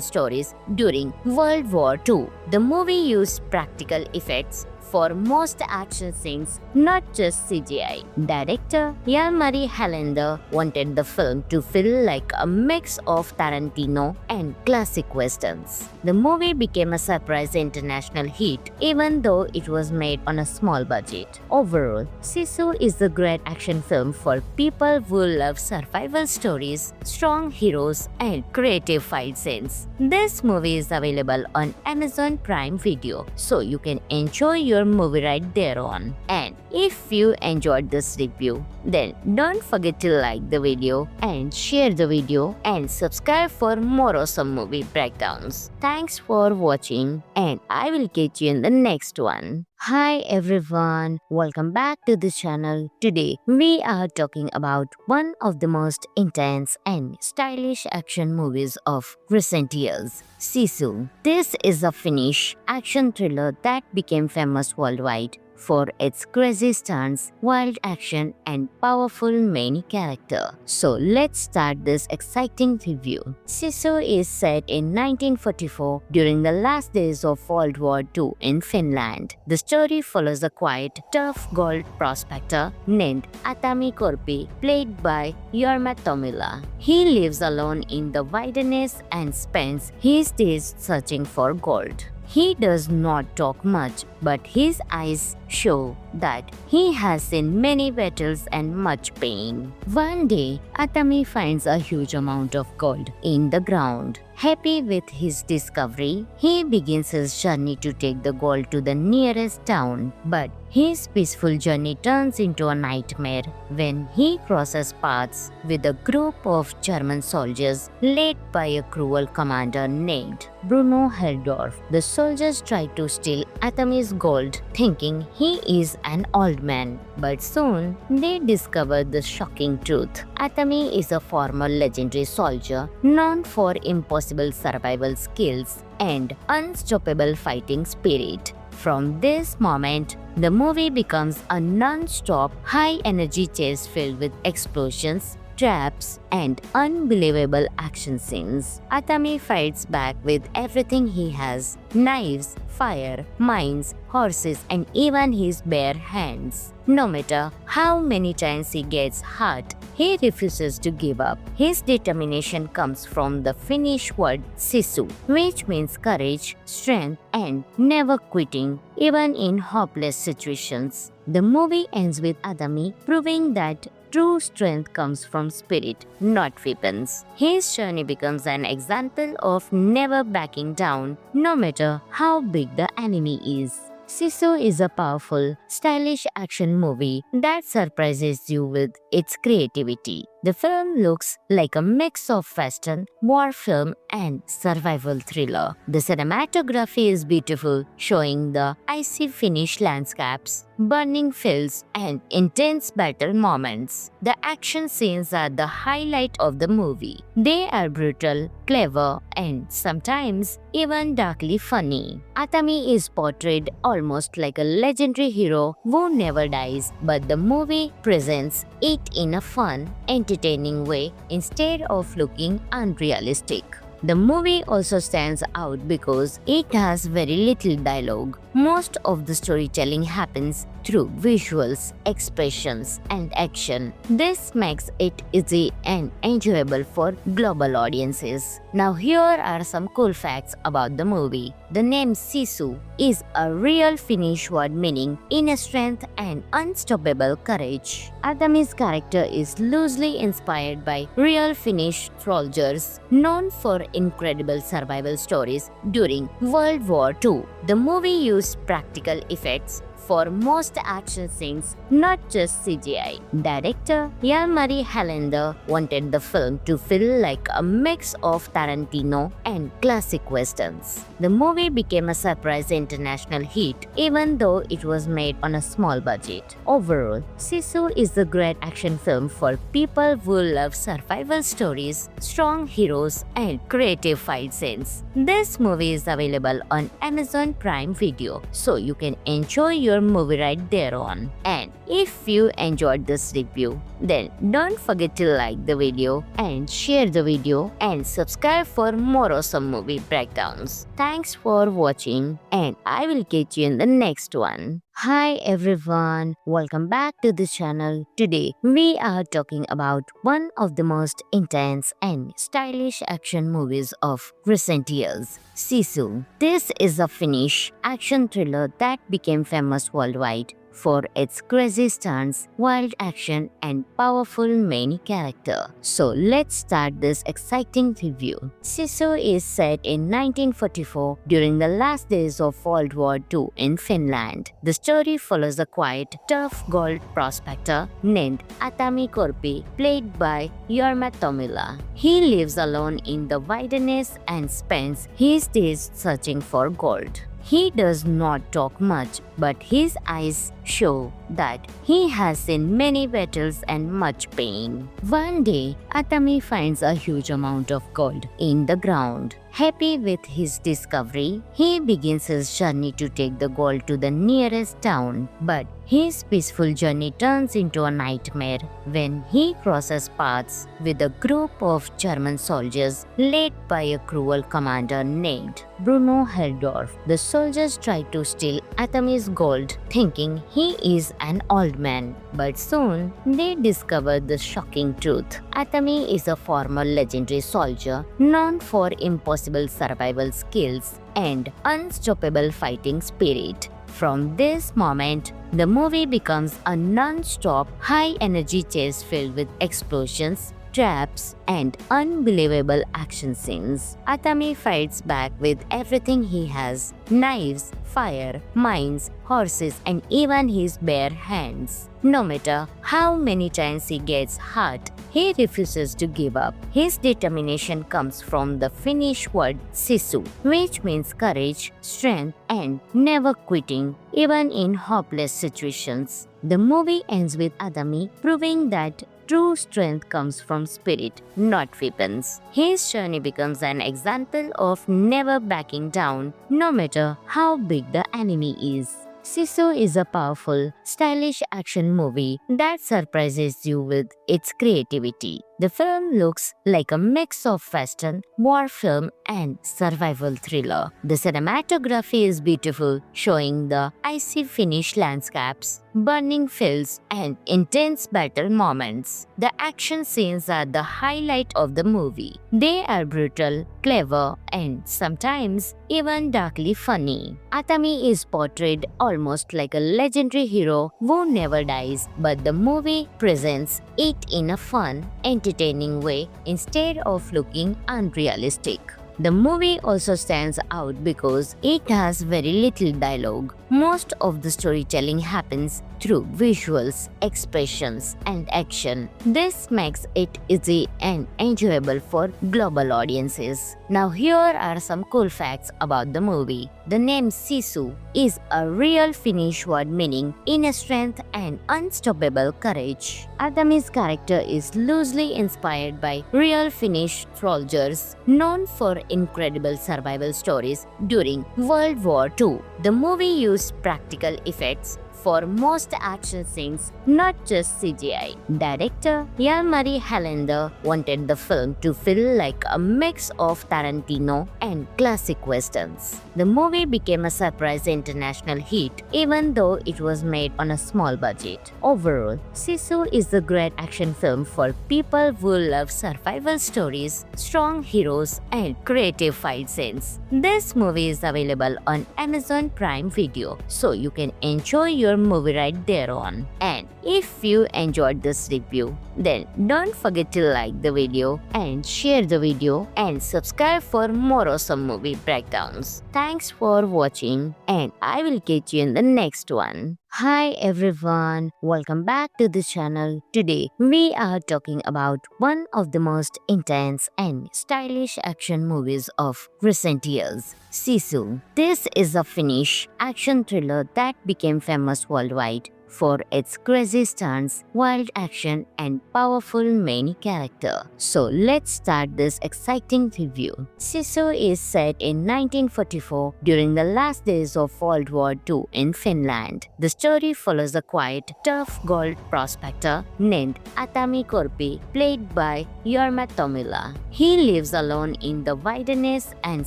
stories during World War II. The movie used practical effects for most action scenes, not just CGI. Director Jan-Marie Helander wanted the film to feel like a mix of Tarantino and classic westerns. The movie became a surprise international hit, even though it was made on a small budget. Overall, Sisu is a great action film for people who love survival stories, strong heroes, and creative fight scenes. This movie is available on Amazon Prime Video, so you can enjoy your movie right there on. And if you enjoyed this review, then don't forget to like the video and share the video and subscribe for more awesome movie breakdowns. Thanks for watching, and I will catch you in the next one. Hi everyone, welcome back to this channel. Today we are talking about one of the most intense and stylish action movies of recent years, Sisu. This is a Finnish action thriller that became famous worldwide for its crazy stunts, wild action, and powerful main character. So let's start this exciting review. Sisu is set in 1944 during the last days of World War II in Finland. The story follows a quiet, tough gold prospector named Atami Korpi, played by Jorma Tommila. He lives alone in the wilderness and spends his days searching for gold. He does not talk much, but his eyes show that he has seen many battles and much pain. One day, Atami finds a huge amount of gold in the ground. Happy with his discovery, he begins his journey to take the gold to the nearest town. But his peaceful journey turns into a nightmare when he crosses paths with a group of German soldiers led by a cruel commander named Bruno Heldorf. The soldiers try to steal Atami's gold, thinking he is an old man. But soon, they discover the shocking truth. Atami is a former legendary soldier known for impossible survival skills and unstoppable fighting spirit. From this moment, the movie becomes a non-stop, high-energy chase filled with explosions, traps, and unbelievable action scenes. Atami fights back with everything he has: knives, fire, mines, horses, and even his bare hands. No matter how many times he gets hurt, he refuses to give up. His determination comes from the Finnish word sisu, which means courage, strength, and never quitting, even in hopeless situations. The movie ends with Atami proving that true strength comes from spirit, not weapons. His journey becomes an example of never backing down, no matter how big the enemy is. Sisu is a powerful, stylish action movie that surprises you with its creativity. The film looks like a mix of western, war film, and survival thriller. The cinematography is beautiful, showing the icy Finnish landscapes, burning fields, and intense battle moments. The action scenes are the highlight of the movie. They are brutal, clever, and sometimes even darkly funny. Atami is portrayed almost like a legendary hero who never dies, but the movie presents it in a fun, entertaining way instead of looking unrealistic. The movie also stands out because it has very little dialogue. Most of the storytelling happens through visuals, expressions, and action. This makes it easy and enjoyable for global audiences. Now here are some cool facts about the movie. The name Sisu is a real Finnish word meaning inner strength and unstoppable courage. Atami's character is loosely inspired by real Finnish soldiers known for incredible survival stories during World War II. The movie used practical effects for most action scenes, not just CGI. Director Jan-Marie Helander wanted the film to feel like a mix of Tarantino and classic westerns. The movie became a surprise international hit, even though it was made on a small budget. Overall, Sisu is a great action film for people who love survival stories, strong heroes, and creative fight scenes. This movie is available on Amazon Prime Video, so you can enjoy your movie right there on. And if you enjoyed this review, then don't forget to like the video and share the video and subscribe for more awesome movie breakdowns. Thanks for watching and I will catch you in the next one. Hi everyone, welcome back to this channel. Today we are talking about one of the most intense and stylish action movies of recent years, Sisu. This is a Finnish action thriller that became famous worldwide for its crazy stunts, wild action, and powerful main character. So let's start this exciting review. Sisu is set in 1944 during the last days of World War II in Finland. The story follows a quiet, tough gold prospector named Atami Korpi, played by Jorma Tommila. He lives alone in the wilderness and spends his days searching for gold. He does not talk much, but his eyes show that he has seen many battles and much pain. One day, Atami finds a huge amount of gold in the ground. Happy with his discovery, he begins his journey to take the gold to the nearest town. But his peaceful journey turns into a nightmare when he crosses paths with a group of German soldiers led by a cruel commander named Bruno Heldorf. The soldiers try to steal Atami's gold, thinking he is an old man. But soon, they discover the shocking truth. Atami is a former legendary soldier known for impossible survival skills and unstoppable fighting spirit. From this moment, the movie becomes a non-stop, high-energy chase filled with explosions, traps, and unbelievable action scenes. Atami fights back with everything he has: knives, fire, mines, horses, and even his bare hands. No matter how many times he gets hurt, he refuses to give up. His determination comes from the Finnish word sisu, which means courage, strength, and never quitting, even in hopeless situations. The movie ends with Atami proving that true strength comes from spirit, not weapons. His journey becomes an example of never backing down, no matter how big the enemy is. Sisu is a powerful, stylish action movie that surprises you with its creativity. The film looks like a mix of western, war film, and survival thriller. The cinematography is beautiful, showing the icy Finnish landscapes, burning fields, and intense battle moments. The action scenes are the highlight of the movie. They are brutal, clever, and sometimes even darkly funny. Atami is portrayed almost like a legendary hero who never dies, but the movie presents it in a fun, entertaining way instead of looking unrealistic. The movie also stands out because it has very little dialogue. Most of the storytelling happens through visuals, expressions, and action. This makes it easy and enjoyable for global audiences. Now here are some cool facts about the movie. The name Sisu is a real Finnish word meaning inner strength and unstoppable courage. Atami's character is loosely inspired by real Finnish soldiers known for incredible survival stories during World War II. The movie used practical effects for most action scenes, not just CGI. Director Jalmari Helander wanted the film to feel like a mix of Tarantino and classic westerns. The movie became a surprise international hit, even though it was made on a small budget. Overall, Sisu is a great action film for people who love survival stories, strong heroes, and creative fight scenes. This movie is available on Amazon Prime Video, so you can enjoy your movie right there on. And if you enjoyed this review, then don't forget to like the video and share the video and subscribe for more awesome movie breakdowns. Thanks for watching and I will catch you in the next one. Hi everyone, welcome back to this channel. Today we are talking about one of the most intense and stylish action movies of recent years, Sisu. This is a Finnish action thriller that became famous worldwide for its crazy stunts, wild action, and powerful main character. So let's start this exciting review. Sisu is set in 1944 during the last days of World War II in Finland. The story follows a quiet, tough gold prospector named Atami Korpi, played by Jorma Tommila. He lives alone in the wilderness and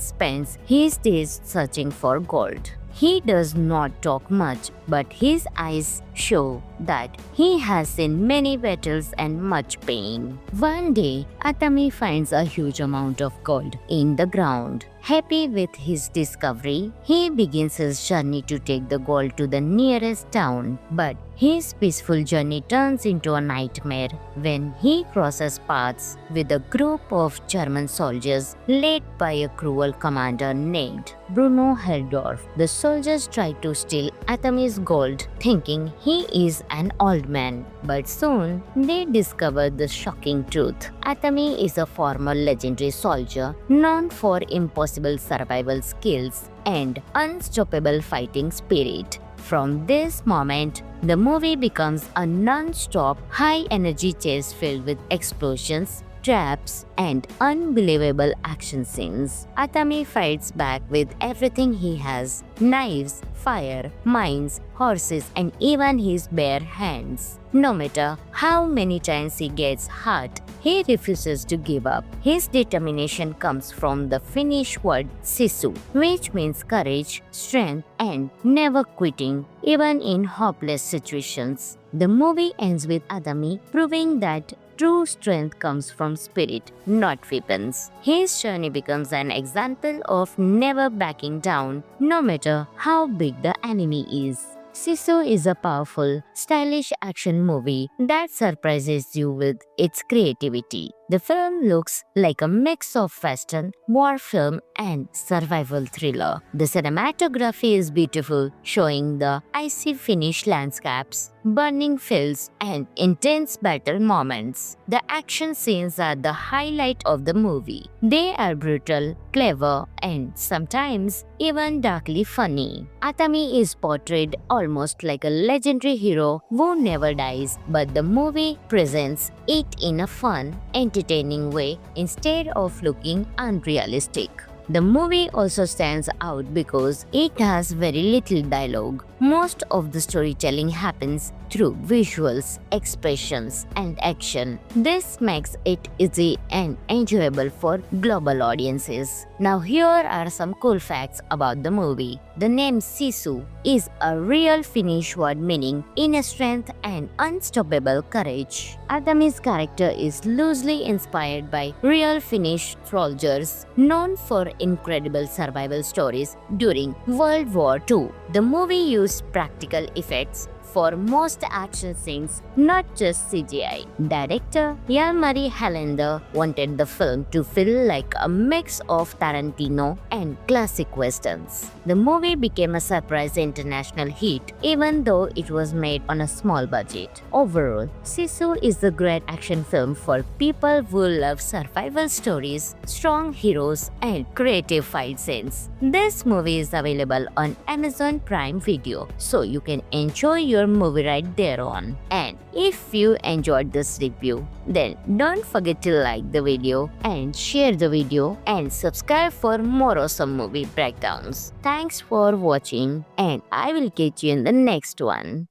spends his days searching for gold. He does not talk much, but his eyes show that he has seen many battles and much pain. One day, Atami finds a huge amount of gold in the ground. Happy with his discovery, he begins his journey to take the gold to the nearest town. But his peaceful journey turns into a nightmare when he crosses paths with a group of German soldiers led by a cruel commander named Bruno Heldorf. The soldiers try to steal Atami's gold, thinking he is an old man. But soon, they discover the shocking truth. Atami is a former legendary soldier known for impossible survival skills and unstoppable fighting spirit. From this moment, the movie becomes a non-stop, high-energy chase filled with explosions, traps, and unbelievable action scenes. Atami fights back with everything he has: knives, fire, mines, horses, and even his bare hands. No matter how many times he gets hurt, he refuses to give up. His determination comes from the Finnish word sisu, which means courage, strength, and never quitting, even in hopeless situations. The movie ends with Atami proving that true strength comes from spirit, not weapons. His journey becomes an example of never backing down, no matter how big the enemy is. Sisu is a powerful, stylish action movie that surprises you with its creativity. The film looks like a mix of western, war film, and survival thriller. The cinematography is beautiful, showing the icy Finnish landscapes, burning fields, and intense battle moments. The action scenes are the highlight of the movie. They are brutal, clever, and sometimes even darkly funny. Atami is portrayed almost like a legendary hero who never dies, but the movie presents it in a fun, entertaining way instead of looking unrealistic. The movie also stands out because it has very little dialogue. Most of the storytelling happens through visuals, expressions, and action. This makes it easy and enjoyable for global audiences. Now here are some cool facts about the movie. The name Sisu is a real Finnish word meaning inner strength and unstoppable courage. Atami's character is loosely inspired by real Finnish soldiers known for incredible survival stories during World War II. The movie used practical effects for most action scenes, not just CGI. Director Jalmari Helander wanted the film to feel like a mix of Tarantino and classic westerns. The movie became a surprise international hit, even though it was made on a small budget. Overall, Sisu is a great action film for people who love survival stories, strong heroes, and creative fight scenes. This movie is available on Amazon Prime Video, so you can enjoy your movie right there on. And if you enjoyed this review, then don't forget to like the video and share the video and subscribe for more awesome movie breakdowns. Thanks for watching, and I will catch you in the next one.